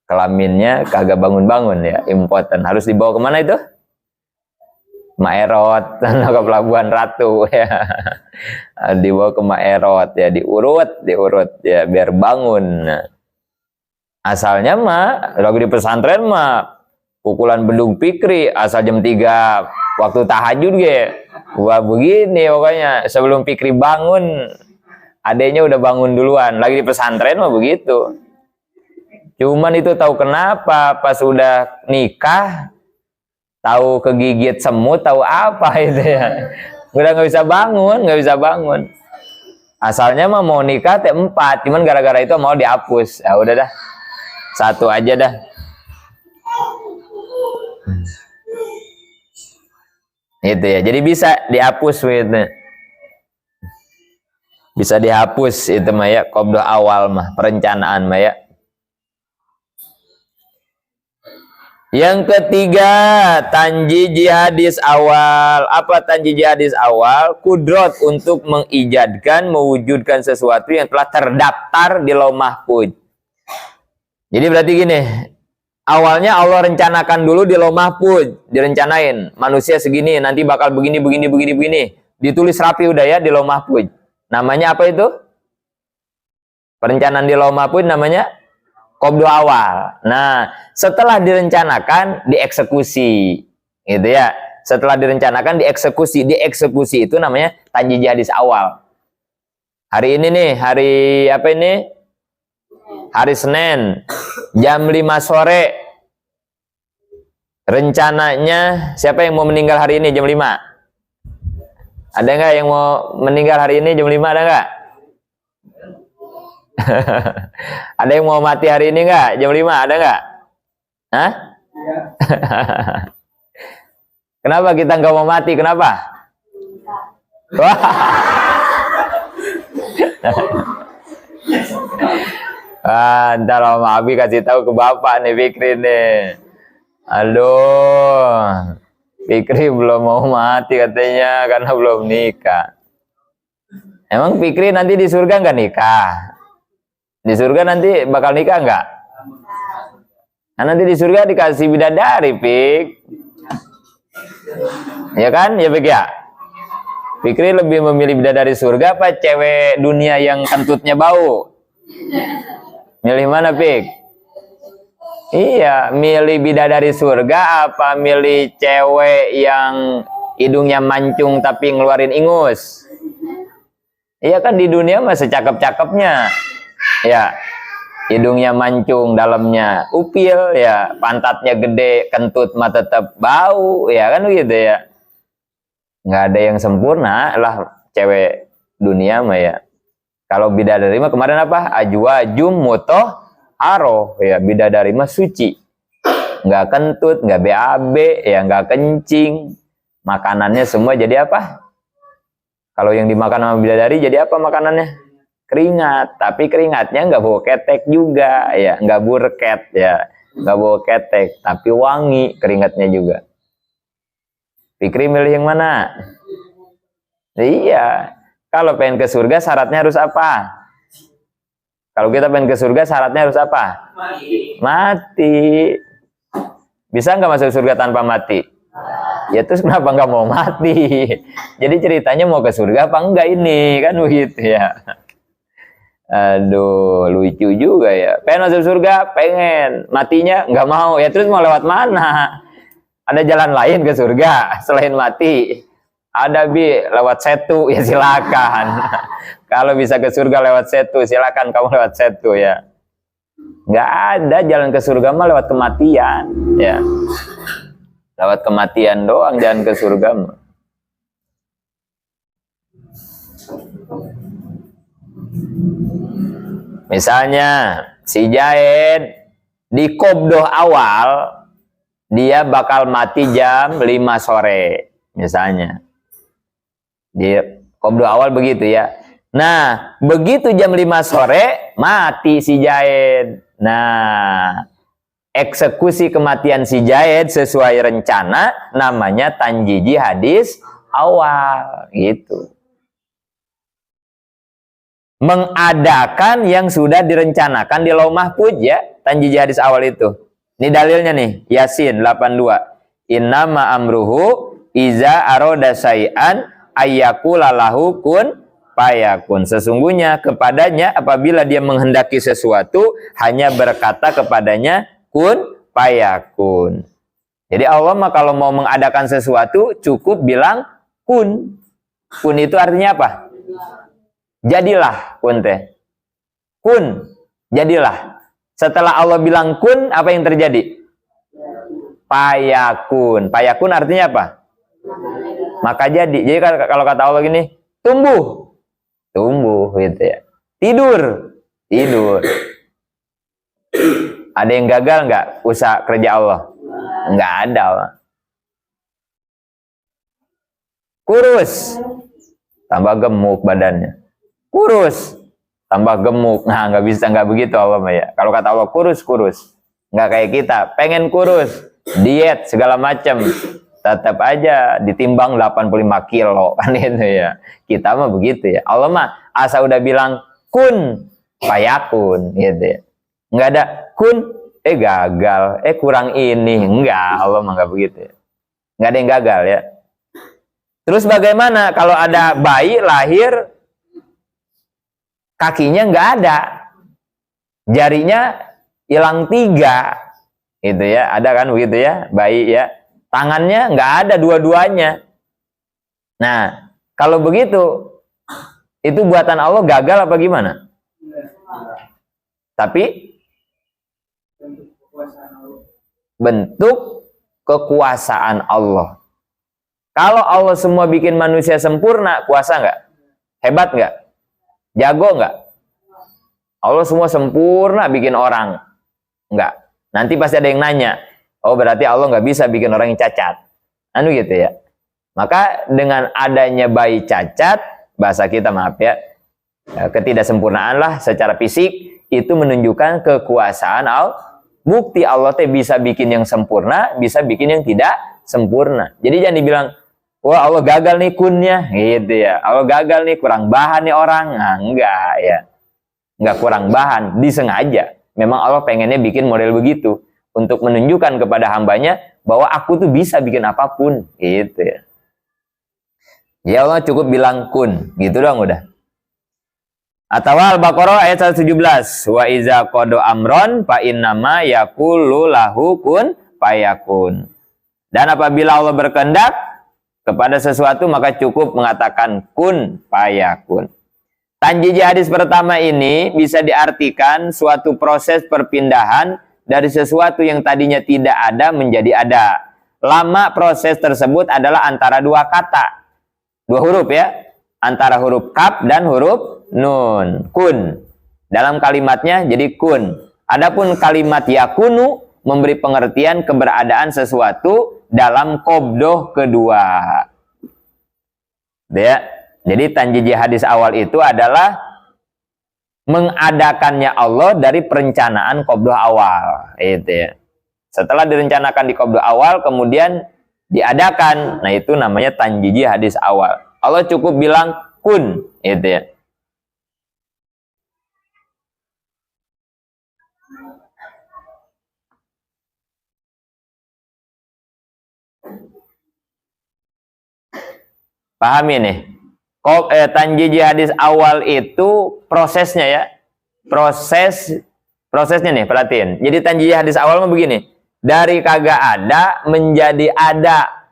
Kelaminnya kagak bangun-bangun ya, impoten. Harus dibawa kemana itu? Maerot, ke Pelabuhan Ratu ya. Dibawa ke Maerot ya, diurut ya biar bangun. Asalnya mah lagi di pesantren mah pukulan bedug Fikri asal jam 3 waktu tahajud ge. Wah begini pokoknya, sebelum Fikri bangun adeknya udah bangun duluan. Lagi di pesantren mah begitu. Cuman itu tahu kenapa pas udah nikah, tahu kegigit semut, tahu apa itu ya. Udah nggak bisa bangun. Asalnya mah mau nikah teh 4, cuman gara-gara itu mau dihapus. Ya udah dah. 1 aja dah. Itu ya. Jadi bisa dihapus gitu. Bisa dihapus itu mah ya, qabdo awal mah, perencanaan mah ya. Yang ketiga, tanjiji hadis awal. Apa tanjiji hadis awal? Kudrot untuk mengijadkan, mewujudkan sesuatu yang telah terdaftar di Lauh Mahfuz. Jadi berarti gini, awalnya Allah rencanakan dulu di Lauh Mahfuz, direncanain manusia segini, nanti bakal begini. Ditulis rapi udah ya di Lauh Mahfuz. Namanya apa itu? Perencanaan di Lauh Mahfuz namanya qabdo awal. Nah, setelah direncanakan, dieksekusi. Gitu ya. Setelah direncanakan, dieksekusi. Dieksekusi itu namanya tanjiji hadis awal. Hari ini nih, hari apa ini? Hari Senin, jam 5 sore. Rencananya, siapa yang mau meninggal hari ini jam 5? Ada nggak yang mau meninggal hari ini jam 5, ada nggak? Ada yang mau mati hari ini nggak? Jam 5 ada nggak? Hah? Ya. Kenapa kita nggak mau mati? Kenapa? Wah. Ntar Om Abi kasih tahu ke bapak nih Fikri nih. Aduh, Fikri belum mau mati katanya karena belum nikah. Emang Fikri nanti di surga nggak nikah? Di surga nanti bakal nikah nggak? Nah, nanti di surga dikasih bidadari, Fik. Ya kan? Ya, Fik ya? Fikri lebih memilih bidadari surga apa cewek dunia yang kentutnya bau? Milih mana, Fik? Iya, milih bidadari surga apa milih cewek yang hidungnya mancung tapi ngeluarin ingus? Iya kan di dunia masih cakep-cakepnya. Ya. hidungnya mancung, dalamnya upil, ya pantatnya gede, kentut mah tetap bau, ya kan begitu ya. Nggak ada yang sempurna lah cewek dunia mah ya. Kalau bidadari mah kemarin apa? Ajwajum mutahharoh, ya bidadari mah suci. Nggak kentut, nggak BAB, ya nggak kencing. Makanannya semua jadi apa? Kalau yang dimakan sama bidadari jadi apa makanannya? Keringat, tapi keringatnya nggak bau ketek juga, ya nggak burket, ya nggak bau ketek, tapi wangi keringatnya juga. Fikri milih yang mana? Iya, kalau pengen ke surga syaratnya harus apa? Kalau kita pengen ke surga syaratnya harus apa? Mati. Bisa nggak masuk surga tanpa mati? Ya terus kenapa nggak mau mati? Jadi ceritanya mau ke surga apa enggak ini, kan begitu ya. Aduh, lucu juga ya. Pengen masuk surga, pengen. Matinya nggak mau. Ya terus mau lewat mana? Ada jalan lain ke surga selain mati? Ada lewat setu, ya silakan. Kalau bisa ke surga lewat setu, silakan kamu lewat setu ya. Nggak ada jalan ke surga mah lewat kematian ya. Lewat kematian doang jalan ke surga mah. Misalnya si Jaid di qobdoh awal dia bakal mati jam 5 sore misalnya. Di qobdoh awal begitu ya. Nah, begitu jam 5 sore mati si Jaid. Nah, eksekusi kematian si Jaid sesuai rencana namanya tanjiji hadis awal gitu. Mengadakan yang sudah direncanakan di Lauh Mahfuz ya, tanjiji hadis awal itu. Ini dalilnya nih, Yasin 82. Innama amruhu iza aroda syai'an ayyakula lahu kun fayakun. Sesungguhnya kepadanya apabila dia menghendaki sesuatu hanya berkata kepadanya kun fayakun. Jadi Allah mah kalau mau mengadakan sesuatu cukup bilang kun. Kun itu artinya apa? Jadilah, kun teh. Kun, jadilah. Setelah Allah bilang kun, apa yang terjadi? Fayakun. Fayakun artinya apa? Maka jadi. Jadi kalau kata Allah gini, tumbuh. Tumbuh gitu ya. Tidur. Tidur. Ada yang gagal nggak usaha kerja Allah? Nggak ada. Kurus. Tambah gemuk badannya. Kurus, tambah gemuk. Nah, nggak begitu Allah ya. Kalau kata Allah kurus, nggak kayak kita. Pengen kurus, diet segala macam, tetap aja ditimbang 85 kilo kan itu ya. Kita mah begitu ya. Allah mah asal udah bilang kun, fayakun gitu ya. Nggak ada kun, gagal, kurang ini. Enggak, Allah mah nggak begitu ya. Nggak ada yang gagal ya. Terus bagaimana kalau ada bayi lahir kakinya nggak ada, jarinya hilang 3, gitu ya, ada kan begitu ya, bayi ya, tangannya nggak ada dua-duanya. Nah, kalau begitu, itu buatan Allah gagal apa gimana? Tapi bentuk kekuasaan Allah. Kalau Allah semua bikin manusia sempurna, kuasa nggak? Hebat nggak? Jago nggak? Allah semua sempurna bikin orang. Enggak. Nanti pasti ada yang nanya, oh berarti Allah nggak bisa bikin orang yang cacat. Anu gitu ya. Maka dengan adanya bayi cacat, bahasa kita maaf ya, ketidaksempurnaan lah secara fisik, itu menunjukkan kekuasaan Allah. Bukti Allah teh bisa bikin yang sempurna, bisa bikin yang tidak sempurna. Jadi jangan dibilang, wah Allah gagal nih kunnya, gitu ya. Allah gagal nih, kurang bahan nih orang. Nah, enggak ya. Enggak kurang bahan, disengaja. Memang Allah pengennya bikin model begitu. Untuk menunjukkan kepada hambanya, bahwa aku tuh bisa bikin apapun. Gitu ya. Ya Allah cukup bilang kun. Gitu doang udah. Atau Al-Baqarah ayat 117. Wa iza qada amron fa innama yaqulu lahu kun fayakun. Dan apabila Allah berkehendak kepada sesuatu maka cukup mengatakan kun fayakun. Tanjiji hadis pertama ini bisa diartikan suatu proses perpindahan dari sesuatu yang tadinya tidak ada menjadi ada. Lama proses tersebut adalah antara dua kata. Dua huruf ya. Antara huruf kaf dan huruf nun. Kun. Dalam kalimatnya jadi kun. Adapun kalimat yakunu memberi pengertian keberadaan sesuatu dalam qabdoh kedua. Ya. Jadi tanjiji hadis awal itu adalah mengadakannya Allah dari perencanaan qabdoh awal. Itu ya. Setelah direncanakan di qabdoh awal, kemudian diadakan. Nah itu namanya tanjiji hadis awal. Allah cukup bilang kun. Itu ya. Paham ini? Tanjiji hadis awal itu prosesnya ya. Prosesnya nih, perhatiin. Jadi tanjiji hadis awal mah begini. Dari kagak ada menjadi ada.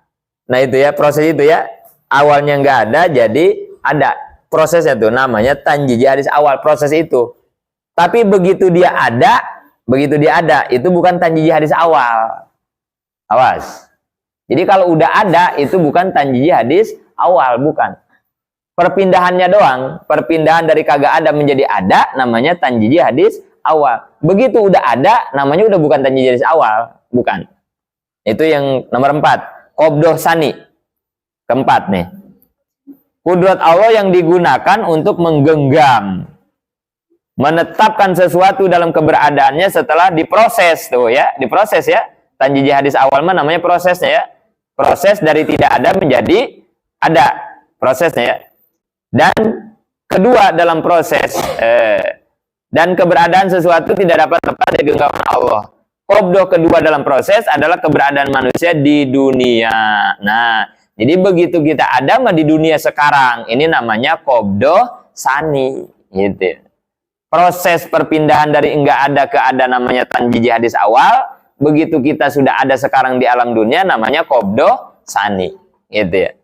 Nah itu ya, proses itu ya. Awalnya nggak ada jadi ada. Prosesnya tuh namanya tanjiji hadis awal, proses itu. Tapi begitu dia ada, itu bukan tanjiji hadis awal. Awas. Jadi kalau udah ada, itu bukan tanjiji hadis awal, bukan. Perpindahannya doang, perpindahan dari kagak ada menjadi ada, namanya tanjiji hadis awal. Begitu udah ada, namanya udah bukan tanjiji hadis awal, bukan. Itu yang nomor 4, qabdoh sani. Keempat nih, kudrat Allah yang digunakan untuk menggenggam, menetapkan sesuatu dalam keberadaannya setelah diproses tuh ya, diproses ya. Tanjiji hadis awal mah namanya prosesnya ya, proses dari tidak ada menjadi ada, prosesnya ya. Dan kedua dalam proses dan keberadaan sesuatu tidak dapat lepas dari genggaman Allah. Qabdoh kedua dalam proses adalah keberadaan manusia di dunia. Nah, jadi begitu kita ada di dunia sekarang, ini namanya qabdoh sani, gitu. Proses perpindahan dari enggak ada ke ada namanya tanjiji hadis awal. Begitu kita sudah ada sekarang di alam dunia, namanya qabdoh sani, gitu ya.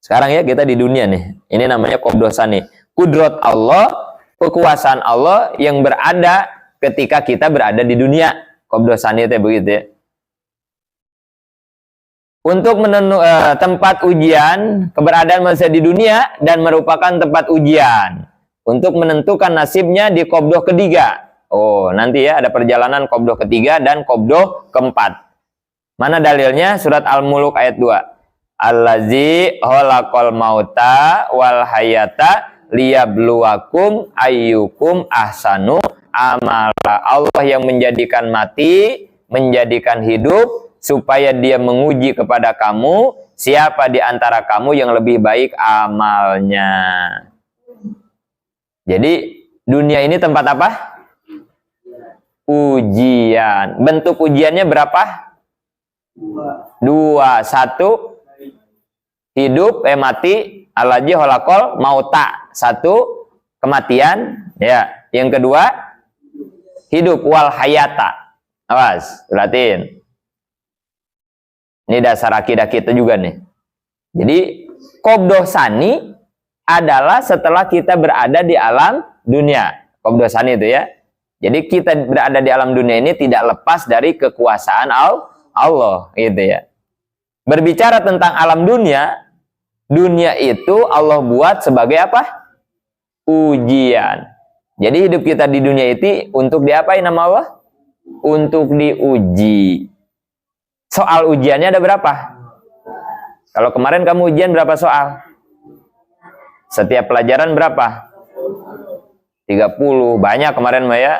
Sekarang ya kita di dunia nih, ini namanya qabdoh sani. Kudrat Allah, kekuasaan Allah yang berada ketika kita berada di dunia. Qabdoh sani itu begitu ya. Untuk tempat ujian, keberadaan manusia di dunia dan merupakan tempat ujian. Untuk menentukan nasibnya di qabdoh ketiga. Oh, nanti ya ada perjalanan qabdoh ketiga dan qabdoh keempat. Mana dalilnya? Surat Al-Muluk ayat 2. Allazi khalaqal mauta wal hayata liyabluwakum ayyukum ahsanu amala. Allah yang menjadikan mati, menjadikan hidup supaya dia menguji kepada kamu siapa di antara kamu yang lebih baik amalnya. Jadi dunia ini tempat apa? Ujian. Bentuk ujiannya berapa? Dua. Satu, hidup, mati. Allazi khalaqal mauta. Satu, kematian. Ya. Yang kedua, hidup, wal hayata. Awas, perhatiin. Ini dasar akidah kita juga nih. Jadi, qabdoh sani adalah setelah kita berada di alam dunia. Qabdoh sani itu ya. Jadi kita berada di alam dunia ini tidak lepas dari kekuasaan Allah, gitu ya. Berbicara tentang alam dunia, dunia itu Allah buat sebagai apa? Ujian. Jadi hidup kita di dunia itu untuk diapain nama Allah? Untuk diuji. Soal ujiannya ada berapa? Kalau kemarin kamu ujian berapa soal? Setiap pelajaran berapa? 30. Banyak kemarin mah ya.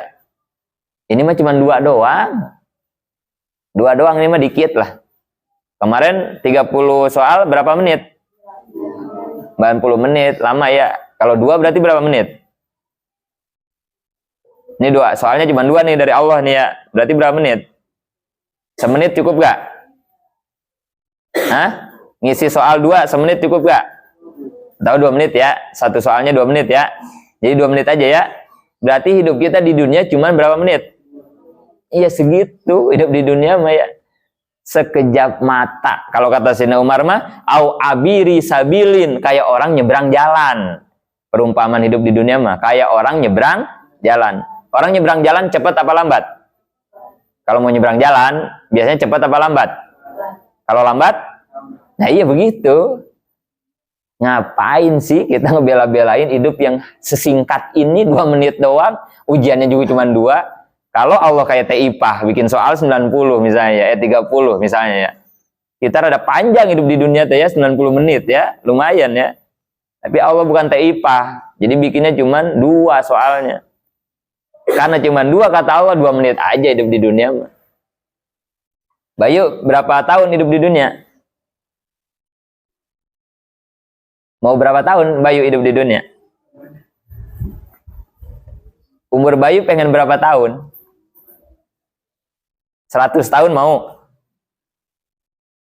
Ini mah cuma 2 doang. 2 doang, ini mah dikit lah. Kemarin 30 soal berapa menit? 90 menit. Lama ya. Kalau 2 berarti berapa menit? Ini 2. Soalnya cuma 2 nih dari Allah nih ya. Berarti berapa menit? Semenit cukup gak? Hah? Ngisi soal 2 semenit cukup gak? Tahu 2 menit ya. Satu soalnya 2 menit ya. Jadi 2 menit aja ya. Berarti hidup kita di dunia cuma berapa menit? Iya segitu. Hidup di dunia mah ya sekejap mata. Kalau kata Sayyidina Umar mah, au abiri sabilin, kayak orang nyebrang jalan. Perumpamaan hidup di dunia mah kayak orang nyebrang jalan. Orang nyebrang jalan cepat apa lambat? Kalau mau nyebrang jalan biasanya cepat apa lambat? Kalau lambat? Nah iya begitu. Ngapain sih kita ngebela-belain hidup yang sesingkat ini 2 menit doang, ujiannya juga cuma 2. Kalau Allah kayak TIPA bikin soal 90 misalnya ya, 30 misalnya ya. Kita rada panjang hidup di dunia teh ya, 90 menit ya, lumayan ya. Tapi Allah bukan TIPA, jadi bikinnya cuma 2 soalnya. Karena cuma 2 kata Allah, 2 menit aja hidup di dunia. Bayu berapa tahun hidup di dunia? Mau berapa tahun Bayu hidup di dunia? Umur Bayu pengen berapa tahun? 100 tahun mau?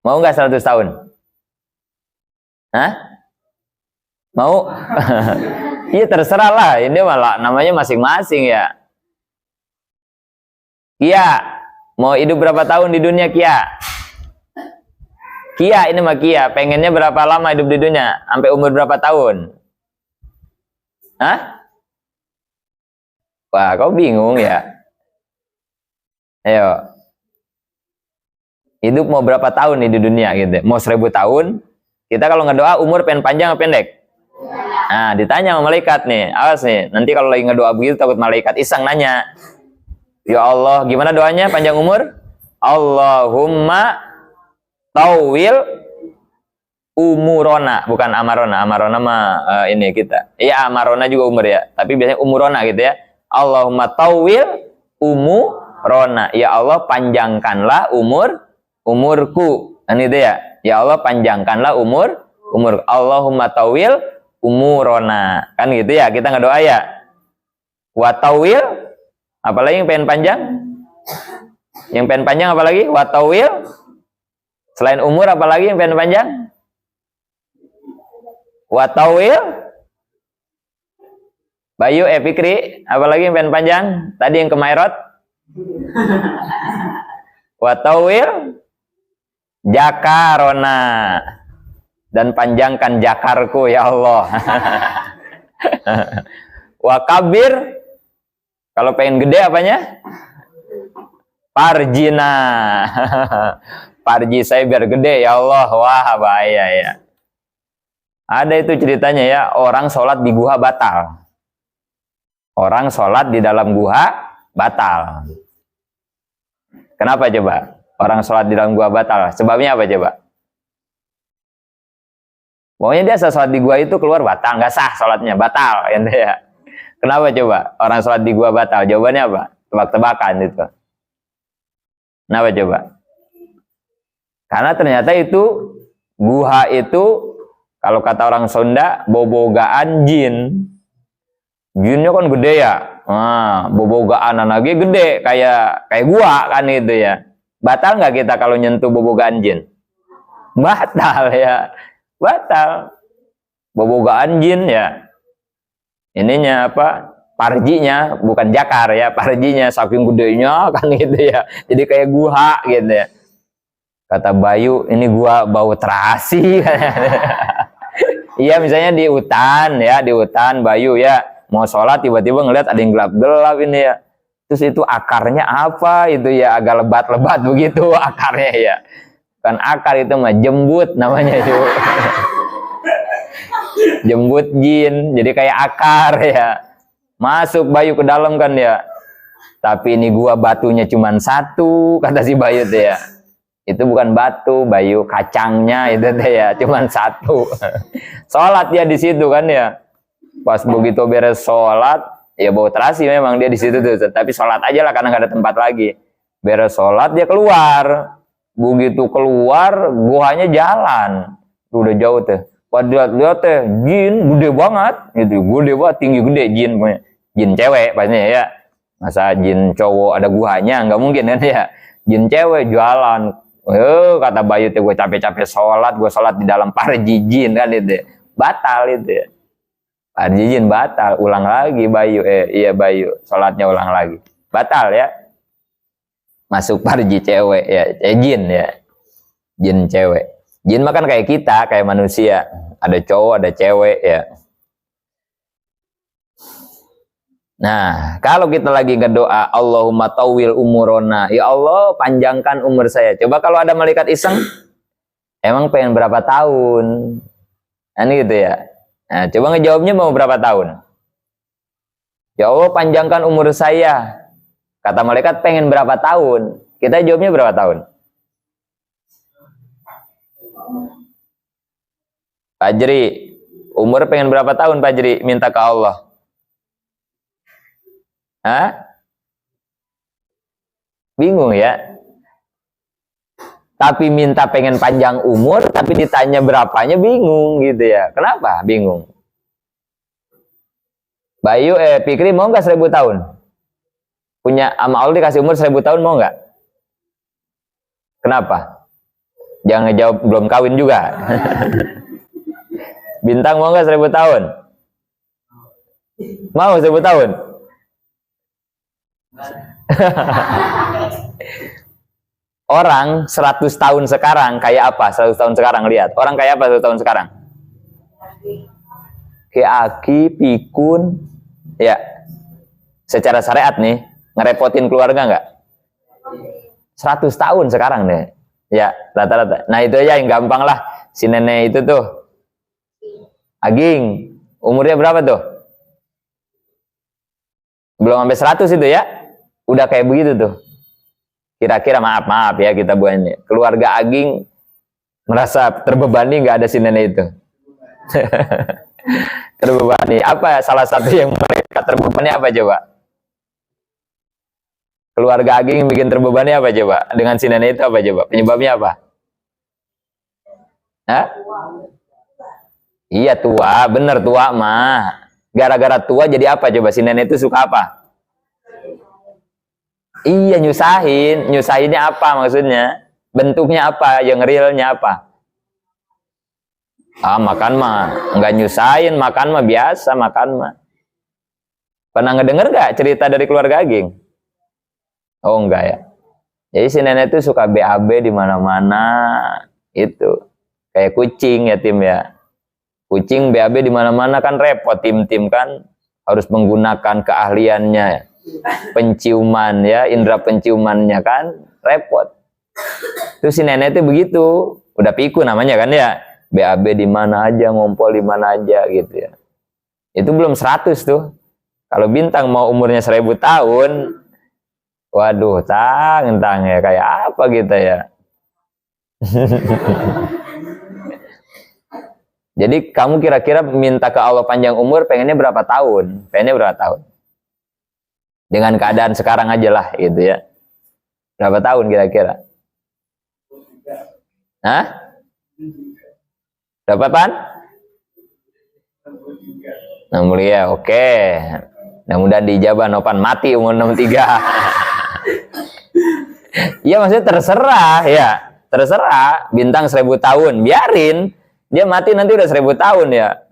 Mau nggak 100 tahun? Hah? Mau? Iya terserah lah, ini malah namanya masing-masing ya. Kia, mau hidup berapa tahun di dunia Kia? Kia ini mah Kia, pengennya berapa lama hidup di dunia? Sampai umur berapa tahun? Hah? Wah, kau bingung ya? Ayo. Hidup mau berapa tahun nih di dunia gitu? Mau 1000 tahun? Kita kalau ngedoa umur pengen panjang atau pendek? Nah, ditanya sama malaikat nih. Awas nih, nanti kalau lagi ngedoa begitu takut malaikat iseng nanya. Ya Allah, gimana doanya panjang umur? Allahumma tawil umurona, bukan amarona. Amarona mah ini kita. Iya, amarona juga umur ya, tapi biasanya umurona gitu ya. Allahumma tawil umurona. Ya Allah, panjangkanlah umurku. Ini itu ya. Ya Allah, panjangkanlah umur. Allahumma tawil umurona. Kan gitu ya, kita ngedoa ya. Wa tawil, apalagi yang pengen panjang? Yang pengen panjang apalagi? Wa tawil. Selain umur apalagi yang pengen panjang? Wa tawil. Bayu, Fikri, apalagi yang pengen panjang? Tadi yang ke Mairot. Wa tawil jakarona. Dan panjangkan jakarku ya Allah. Wa kabir, kalau pengen gede apanya? Parjina. Parji saya biar gede ya Allah. Wah bahaya ya. Ada itu ceritanya ya, orang sholat di gua batal. Orang sholat di dalam gua batal. Kenapa coba? Orang sholat di dalam gua batal. Sebabnya apa coba? Pokoknya dia sholat di gua itu keluar batal, nggak sah sholatnya, batal, ya. Kenapa coba? Orang sholat di gua batal. Jawabannya apa? Tebak-tebakan itu. Kenapa coba? Karena ternyata itu gua itu kalau kata orang Sunda bobogaan jin. Jinnya kan gede ya. Nah, bobogaan anaknya gede kayak gua kan itu ya. Batal nggak kita kalau nyentuh bobogaan jin? Batal ya. Batal. Bobogaan jin ya. Ininya apa? Parjinya bukan jakar ya, parjinya saking gedenya kan gitu ya. Jadi kayak guha gitu ya. Kata Bayu, ini gua bau terasi. Iya misalnya di hutan ya, di hutan Bayu ya mau sholat tiba-tiba ngeliat ada yang gelap-gelap ini ya. Terus itu akarnya apa itu ya, agak lebat-lebat begitu akarnya ya. Kan akar itu mah jembut namanya itu. Jembut jin, jadi kayak akar ya. Masuk Bayu ke dalam kan ya. Tapi ini gua batunya cuma 1 kata si Bayu tuh ya. Itu bukan batu, Bayu, kacangnya itu tuh ya, cuma 1. Sholat dia di situ kan ya. Pas begitu beres sholat, ya bau terasi memang dia di situ tuh. Tapi sholat aja lah karena nggak ada tempat lagi. Beres sholat dia keluar. Begitu keluar, guanya jalan. Udah jauh tuh. Padahal lihat teh jin gede banget, gitu. Gede banget, tinggi gede jin punya. Jin cewek pastinya ya. Masa jin cowok ada guanya nggak mungkin kan ya. Jin cewek jualan. Kata Bayu tuh gue capek-capek sholat, gue sholat di dalam parji jin kan itu. Batal itu ya. Parji jin batal, ulang lagi Bayu. Iya Bayu, sholatnya ulang lagi. Batal ya. Masuk parji cewek ya, jin ya. Jin cewek. Jin mah kan kayak kita, kayak manusia. Ada cowok, ada cewek ya. Nah, kalau kita lagi berdoa, Allahumma tawwil umurona, ya Allah panjangkan umur saya. Coba kalau ada malaikat iseng, emang pengen berapa tahun? Kan gitu ya. Nah, coba ngejawabnya mau berapa tahun? Ya Allah panjangkan umur saya. Kata malaikat pengen berapa tahun? Kita jawabnya berapa tahun? Pak Jri, umur pengen berapa tahun Pak Jri? Minta ke Allah. Hah? Bingung ya? Tapi minta pengen panjang umur, tapi ditanya berapanya bingung gitu ya. Kenapa? Bingung. Bayu, Fikri mau nggak 1000 tahun? Punya sama Allah dikasih umur 1000 tahun mau nggak? Kenapa? Jangan ngejawab belum kawin juga. Bintang mau nggak 1000 tahun? Mau 1000 tahun? Orang 100 tahun sekarang kayak apa? 100 tahun sekarang lihat. Orang kayak apa 100 tahun sekarang? Kayak aki, pikun, ya. Secara syariat nih, ngerepotin keluarga nggak? 100 tahun sekarang nih. Ya, rata-rata. Nah, itu aja yang gampang lah. Si nenek itu tuh. Aging, umurnya berapa tuh? Belum sampai 100 itu ya. Udah kayak begitu tuh. Kira-kira maaf ya kita buahnya. Keluarga Aging merasa terbebani nggak ada si nenek itu. Terbebani. Apa salah satu yang mereka terbebani apa coba? Keluarga Aging yang bikin terbebani apa coba? Dengan si nenek itu apa coba? Penyebabnya apa? Hah? Iya tua, bener tua mah. Gara-gara tua jadi apa coba? Si nenek itu suka apa? Iya nyusahin. Nyusahinnya apa maksudnya? Bentuknya apa? Yang realnya apa? Ah makan mah nggak nyusahin, makan mah biasa makan mah. Pernah ngedenger gak cerita dari keluarga Aging? Oh enggak ya. Jadi si nenek itu suka BAB di mana-mana itu. Kayak kucing ya tim ya. Kucing BAB di mana-mana kan repot tim-tim kan harus menggunakan keahliannya penciuman ya, indera penciumannya kan repot. Terus si nenek itu begitu, udah piku namanya kan ya. BAB di mana aja, ngompol di mana aja gitu ya. Itu belum 100 tuh. Kalau bintang mau umurnya 1000 tahun, waduh, tang ya kayak apa gitu ya. Jadi kamu kira-kira minta ke Allah panjang umur, pengennya berapa tahun? Pengennya berapa tahun? Dengan keadaan sekarang aja lah gitu ya. Berapa tahun kira-kira? Hah? Berapa pan? 60 ya, oke. Mudah-mudahan dijabah Nopan mati umur 63. Iya maksudnya terserah ya. Terserah bintang 1000 tahun, biarin. Dia mati nanti udah 1000 tahun ya.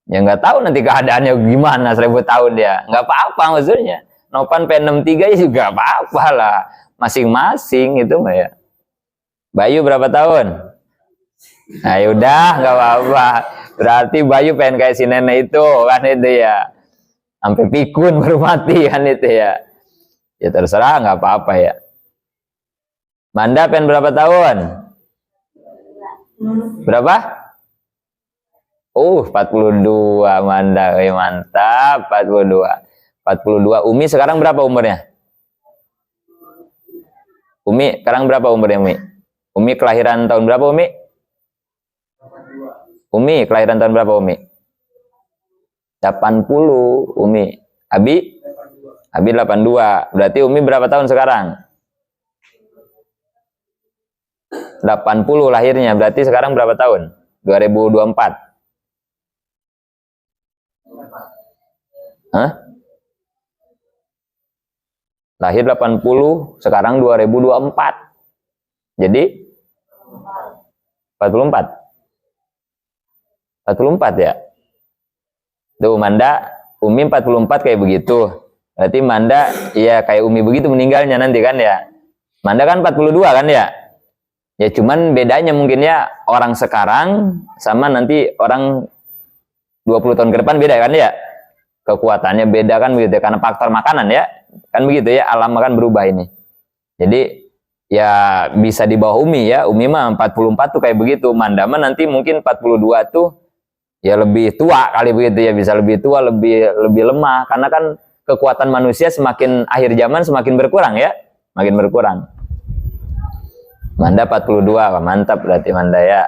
Ya nggak tahu nanti keadaannya gimana 1000 tahun dia. Nggak apa-apa maksudnya. Nopan P63 ya juga apa-apa lah. Masing-masing itu mah ya. Bayu berapa tahun? Nah yaudah nggak apa-apa. Berarti Bayu pengen kayak si nenek itu kan itu ya. Sampai pikun baru mati kan itu ya. Ya terserah nggak apa-apa ya. Manda pengen berapa tahun? Berapa? 42 Manda, mantap 42. Umi sekarang berapa umurnya? Umi sekarang berapa umurnya Umi? Umi kelahiran tahun berapa Umi? Umi kelahiran tahun berapa Umi? 80 Umi. Abi? Abi 82. Berarti Umi berapa tahun sekarang? 80 lahirnya. Berarti sekarang berapa tahun? 2024. Hah? Lahir 80, sekarang 2024. Jadi 44. 44 ya. Tuh Manda, Umi 44 kayak begitu. Berarti Manda ya kayak Umi begitu meninggalnya nanti kan ya. Manda kan 42 kan ya. Ya cuman bedanya mungkin ya orang sekarang sama nanti orang 20 tahun ke depan beda kan ya. kekuatannya beda kan begitu ya, karena faktor makanan ya. Kan begitu ya, alam akan berubah ini. Jadi ya bisa di bawah Umi ya. Umi mah 44 tuh kayak begitu. Mandama nanti mungkin 42 tuh ya lebih tua kali begitu ya, bisa lebih tua, lebih lemah karena kan kekuatan manusia semakin akhir zaman semakin berkurang ya, makin berkurang. Manda 42, mantap berarti Manda ya.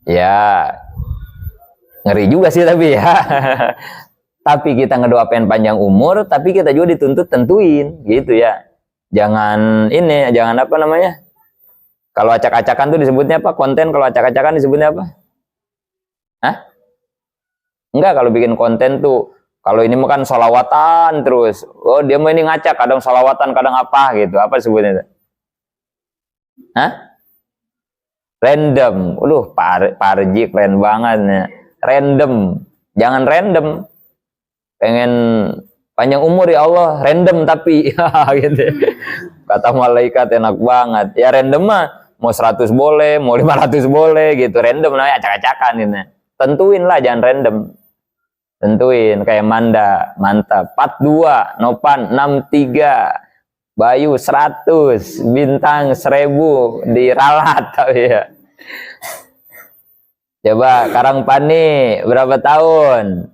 Ya ngeri juga sih tapi ya. Tapi kita ngedoain panjang umur, tapi kita juga dituntut tentuin gitu ya. Jangan ini, jangan apa namanya? Kalau acak-acakan tuh disebutnya apa? Konten kalau acak-acakan disebutnya apa? Hah? Enggak, kalau bikin konten tuh, kalau ini makan sholawatan terus. Oh, dia mau ini ngacak, kadang sholawatan, kadang apa gitu. Apa disebutnya? Hah? Random. Parji keren banget ya. Random. Jangan random. Pengen panjang umur ya Allah, random tapi gitu. Kata malaikat enak banget. Ya random mah mau 100 boleh, mau 500 boleh gitu. Random namanya acak-acakan gitu. Tentuin lah, jangan random. Tentuin kayak Manda, mantap. 42, Nopan 63, Bayu 100, Bintang 1000 diralat tapi ya. Coba Karangpani berapa tahun?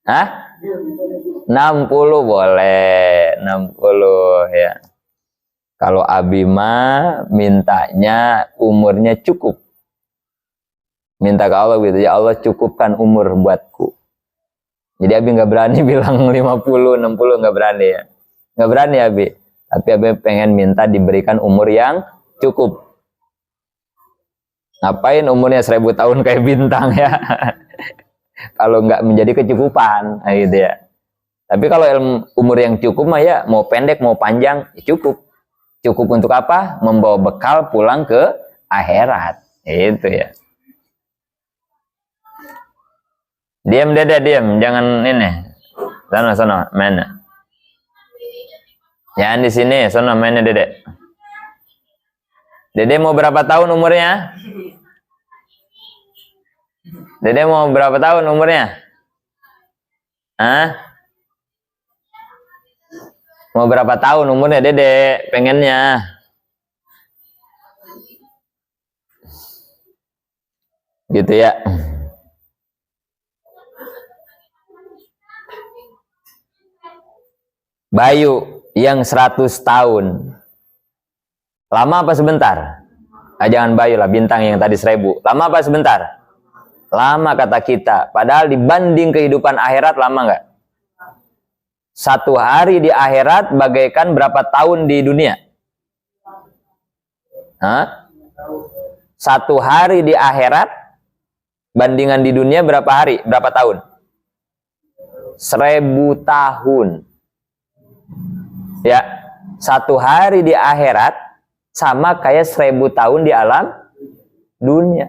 Hah? 60 boleh, 60 ya. Kalau Abima mintanya umurnya cukup. Minta ke Allah gitu, ya Allah cukupkan umur buatku. Jadi Abi nggak berani bilang 50, 60 nggak berani ya. Nggak berani Abi. Tapi Abi pengen minta diberikan umur yang cukup. Ngapain umurnya 1000 tahun kayak Bintang ya. Kalau nggak menjadi kecukupan gitu ya. Tapi kalau umur yang cukup mah ya mau pendek mau panjang ya cukup. Cukup untuk apa? Membawa bekal pulang ke akhirat. Itu ya. Diam Dede, diam, jangan ini. Sana mana? Jangan di sini, sana mainnya Dede. Dede mau berapa tahun umurnya? Dede mau berapa tahun umurnya? Hah? Mau berapa tahun umurnya Dede? Pengennya. Gitu ya. Bayu yang 100 tahun. Lama apa sebentar? Jangan Bayu lah, Bintang yang tadi 1000. Lama apa sebentar? Lama kata kita. Padahal dibanding kehidupan akhirat lama nggak? 1 hari di akhirat bagaikan berapa tahun di dunia? Hah? 1 hari di akhirat bandingan di dunia berapa hari? Berapa tahun? 1000 tahun. Ya, 1 hari di akhirat sama kayak 1000 tahun di alam dunia.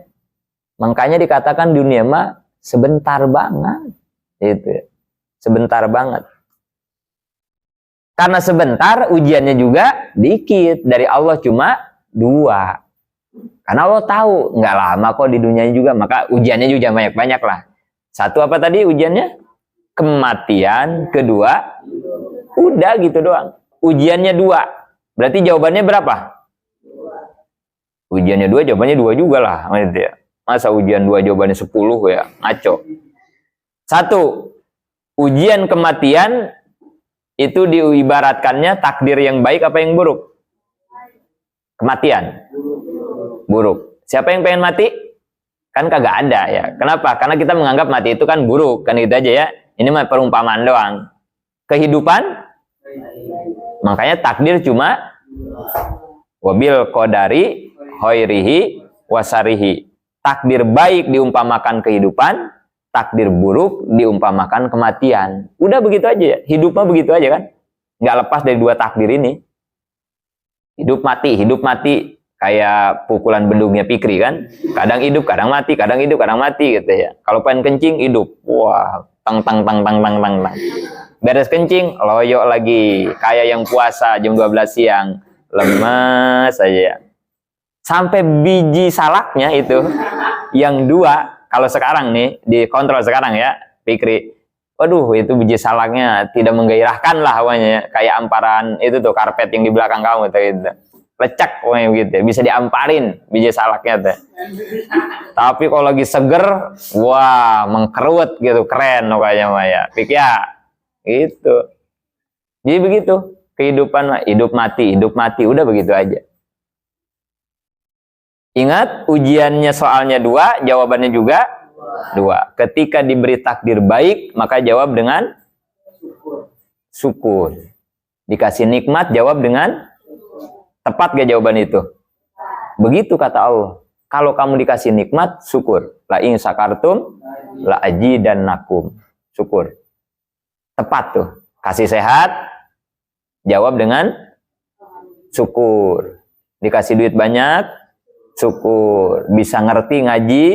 Makanya dikatakan dunia mah sebentar banget. Itu ya. Sebentar banget. Karena sebentar ujiannya juga dikit. Dari Allah cuma 2. Karena Allah tahu nggak lama kok di dunianya juga. Maka ujiannya juga banyak-banyak lah. 1 apa tadi ujiannya? Kematian. 2, udah gitu doang. Ujiannya 2. Berarti jawabannya berapa? Ujiannya 2, jawabannya 2 juga lah. Masa ujian 2 jawabannya 10 ya? Ngaco. 1. Ujian kematian itu diibaratkannya takdir yang baik apa yang buruk? Kematian. Buruk. Siapa yang pengen mati? Kan kagak ada ya. Kenapa? Karena kita menganggap mati itu kan buruk. Kan gitu aja ya. Ini mah perumpamaan doang. Kehidupan? Makanya takdir cuma wabil qadari khairihi wasarihi. Takdir baik diumpamakan kehidupan, takdir buruk diumpamakan kematian. Udah begitu aja ya. Hidup mah begitu aja kan. Nggak lepas dari 2 takdir ini. Hidup mati. Kayak pukulan bendungnya Pikri kan. Kadang hidup, kadang mati, kadang hidup, kadang mati gitu ya. Kalau pengen kencing, hidup. Wah, tang. Beres kencing, loyo lagi. Kayak yang puasa jam 12 siang. Lemes aja. Sampai biji salaknya itu, yang 2, Kalau sekarang nih, dikontrol sekarang ya, Fikri. Waduh, itu biji salaknya tidak menggairahkan lah hawanya. Kayak amparan itu tuh, karpet yang di belakang kamu tuh gitu. Lecak pokoknya begitu ya. Bisa diamparin biji salaknya tuh. Tapi kalau lagi seger, wah, mengkerut gitu, keren pokoknya Maya. Pik ya, gitu. Jadi begitu, kehidupan hidup mati, udah begitu aja. Ingat, ujiannya soalnya 2, jawabannya juga 2. Ketika diberi takdir baik, maka jawab dengan syukur. Dikasih nikmat, jawab dengan tepat gak jawaban itu? Begitu kata Allah. Kalau kamu dikasih nikmat, syukur. La in sakartum, la ajidannakum. Syukur. Tepat tuh. Kasih sehat, jawab dengan syukur. Dikasih duit banyak, syukur. Bisa ngerti ngaji,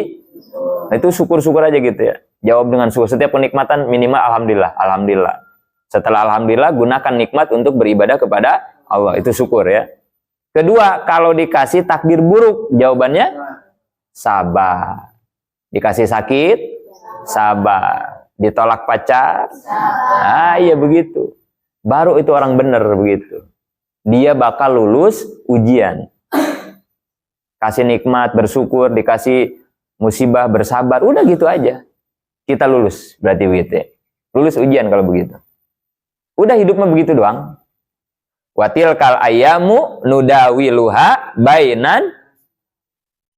itu syukur-syukur aja gitu ya. Jawab dengan syukur. Setiap kenikmatan minimal alhamdulillah, alhamdulillah. Setelah alhamdulillah, gunakan nikmat untuk beribadah kepada Allah. Itu syukur ya. Kedua, kalau dikasih takdir buruk, jawabannya sabar. Dikasih sakit, sabar. Ditolak pacar, iya begitu. Baru itu orang benar begitu. Dia bakal lulus ujian. Kasih nikmat, bersyukur, dikasih musibah, bersabar, udah gitu aja. Kita lulus, berarti begitu ya. Lulus ujian kalau begitu. Udah hidupnya begitu doang. Watil kal ayamu nudawiluha bainan.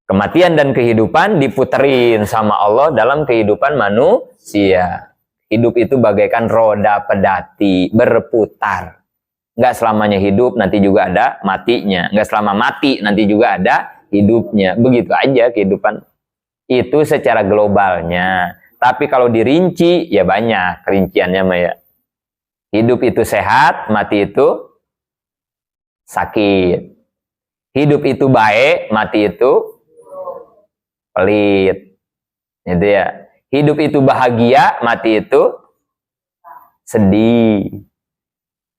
Kematian dan kehidupan diputerin sama Allah dalam kehidupan manusia. Hidup itu bagaikan roda pedati, berputar. Nggak selamanya hidup, nanti juga ada matinya. Nggak selama mati, nanti juga ada hidupnya. Begitu aja kehidupan. Itu secara globalnya. Tapi kalau dirinci, ya banyak rinciannya mah ya. Hidup itu sehat, mati itu sakit. Hidup itu baik, mati itu pelit. Itu ya. Hidup itu bahagia, mati itu sedih.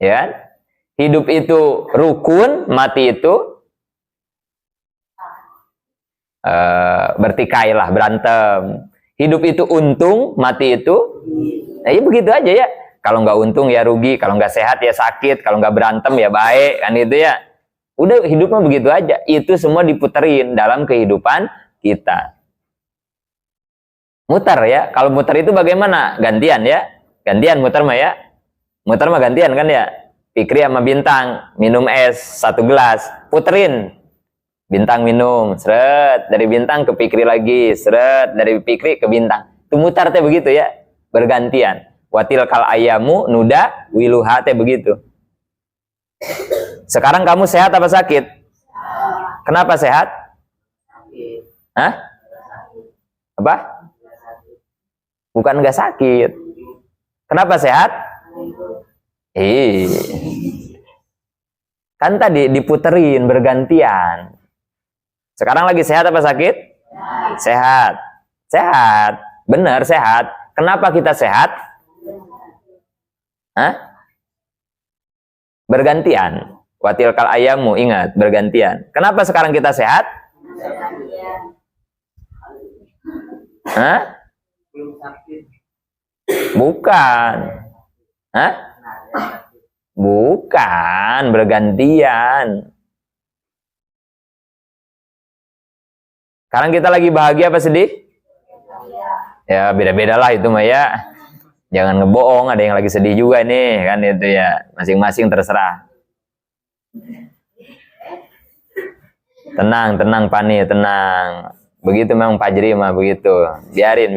Ya. Hidup itu rukun, mati itu bertikai lah, berantem. Hidup itu untung, mati itu ya begitu aja ya. Kalau nggak untung ya rugi, kalau nggak sehat ya sakit, kalau nggak berantem ya baik, kan itu ya. Udah hidupnya begitu aja. Itu semua diputerin dalam kehidupan kita. Muter ya. Kalau muter itu bagaimana? Gantian ya. Gantian muter mah ya. Muter mah gantian kan ya. Fikri sama Bintang minum es 1 gelas, puterin. Bintang minum, seret, dari Bintang ke Fikri lagi, seret, dari Fikri ke Bintang. Itu muter teh begitu ya. Bergantian. Watil kal ayamu nuda wiluha teh begitu. Sekarang kamu sehat apa sakit? Kenapa sehat? Hah? Apa? Bukan nggak sakit. Kenapa sehat? Kan tadi diputerin bergantian. Sekarang lagi sehat apa sakit? Sehat. Sehat. Benar sehat. Kenapa kita sehat? Hah? Bergantian. Watil kal ayamu, ingat, bergantian. Kenapa sekarang kita sehat? Hah? Bukan. Hah? Bukan, bergantian. Sekarang kita lagi bahagia apa sedih? Ya, beda-beda lah itu mah ya. Jangan ngebohong, ada yang lagi sedih juga nih, kan itu ya. Masing-masing terserah. Tenang, tenang Pani, tenang. Begitu memang Pak Jeri mah begitu. Biarin.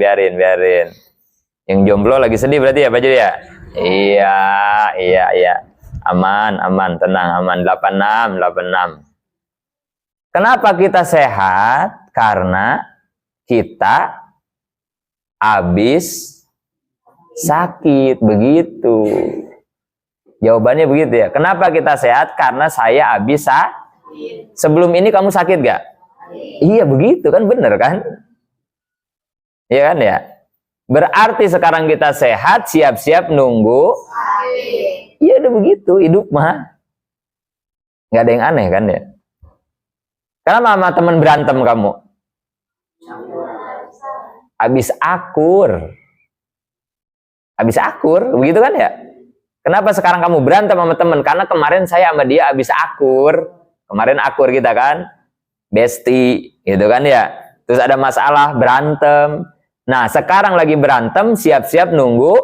Yang jomblo lagi sedih berarti ya Pak Jeri ya? Iya. Aman, tenang, aman. 86. Kenapa kita sehat? Karena kita habis sakit, begitu. Jawabannya begitu ya. Kenapa kita sehat? Karena saya habis sakit. Sebelum ini kamu sakit gak? Iya begitu kan, bener kan? Iya kan ya? Berarti sekarang kita sehat, siap-siap nunggu. Iya udah begitu, hidup mah. Gak ada yang aneh kan ya? Kenapa sama teman berantem kamu? habis akur. Habis akur, begitu kan ya? Kenapa sekarang kamu berantem sama temen? Karena kemarin saya sama dia habis akur. Kemarin akur kita kan, bestie, gitu kan ya. Terus ada masalah, berantem. Nah, sekarang lagi berantem, siap-siap nunggu.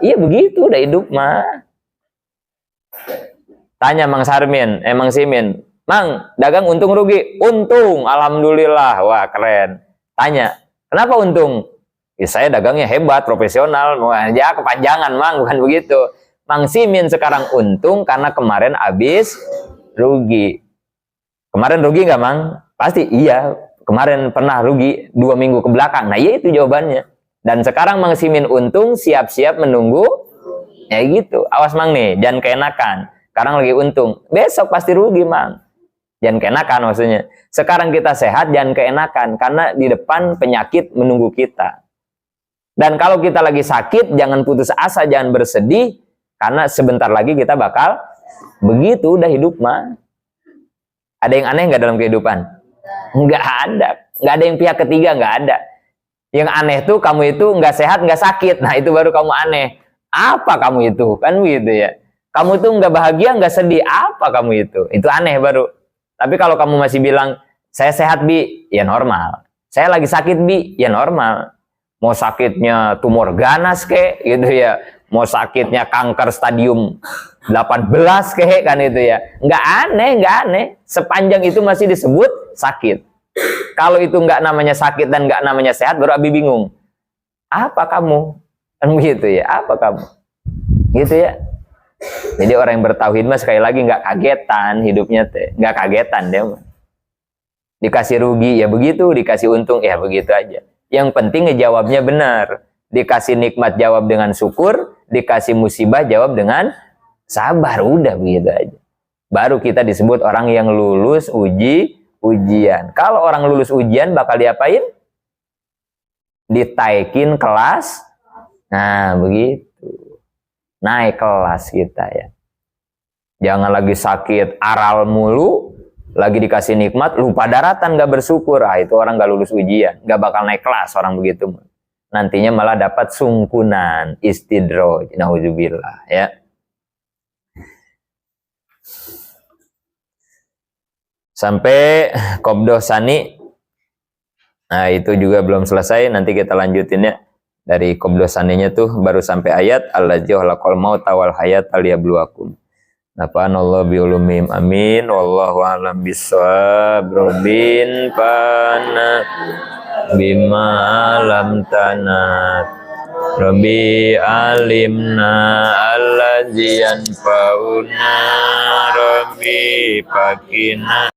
Iya begitu, udah hidup mah. Tanya Mang Sarmin, Mang Simin, Mang, dagang untung rugi? Untung, alhamdulillah. Wah, keren. Tanya, kenapa untung? Ya, saya dagangnya hebat, profesional. Ya, kepanjangan, Mang, bukan begitu. Mang Simin sekarang untung karena kemarin habis rugi. Kemarin rugi nggak, Mang? Pasti iya. Kemarin pernah rugi 2 minggu ke belakang. Nah, iya itu jawabannya. Dan sekarang Mang Simin untung, siap-siap menunggu. Ya gitu. Awas, Mang nih, jangan keenakan. Sekarang lagi untung. Besok pasti rugi, Mang. Jangan keenakan maksudnya. Sekarang kita sehat, jangan keenakan. Karena di depan penyakit menunggu kita. Dan kalau kita lagi sakit, jangan putus asa, jangan bersedih. Karena sebentar lagi kita bakal begitu, udah hidup mah. Ada yang aneh nggak dalam kehidupan? Nggak ada. Nggak ada yang pihak ketiga, nggak ada. Yang aneh tuh kamu itu nggak sehat, nggak sakit. Nah itu baru kamu aneh. Apa kamu itu? Kan gitu ya. Kamu tuh nggak bahagia, nggak sedih. Apa kamu itu? Itu aneh baru. Tapi kalau kamu masih bilang, saya sehat, Bi, ya normal. Saya lagi sakit, Bi, ya normal. Mau sakitnya tumor ganas kek, gitu ya. Mau sakitnya kanker stadium 18 kek, kan itu ya. Nggak aneh, nggak aneh. Sepanjang itu masih disebut sakit. Kalau itu nggak namanya sakit dan nggak namanya sehat, baru Abi bingung. Apa kamu? Kan begitu ya, apa kamu? Gitu ya. Jadi orang yang bertauhid mah sekali lagi nggak kagetan hidupnya teh, nggak kagetan dia mah. Dikasih rugi ya begitu, dikasih untung ya begitu aja. Yang penting ngejawabnya benar. Dikasih nikmat jawab dengan syukur, dikasih musibah jawab dengan sabar, udah begitu aja. Baru kita disebut orang yang lulus ujian. Kalau orang lulus ujian bakal diapain? Ditaikin kelas. Nah begitu. Naik kelas kita ya. Jangan lagi sakit aral mulu, lagi dikasih nikmat lupa daratan, gak bersyukur. Ah itu orang gak lulus ujian, gak bakal naik kelas orang begitu. Nantinya malah dapat sungkunan, istidroj, nauzubillah ya. Sampai Qobdoh Sani. Nah itu juga belum selesai, nanti kita lanjutin ya. Dari Qobdoh Saninya tuh baru sampai ayat Allazi khalaqal mauta wal hayata liyabluwakum. Nafa'anallahu bi'ulumihim amin. Wallahu a'lam bishawab. Robin pana bima lam tanat. Rabbi alimna allazi yanfa'una. Rabbi fakina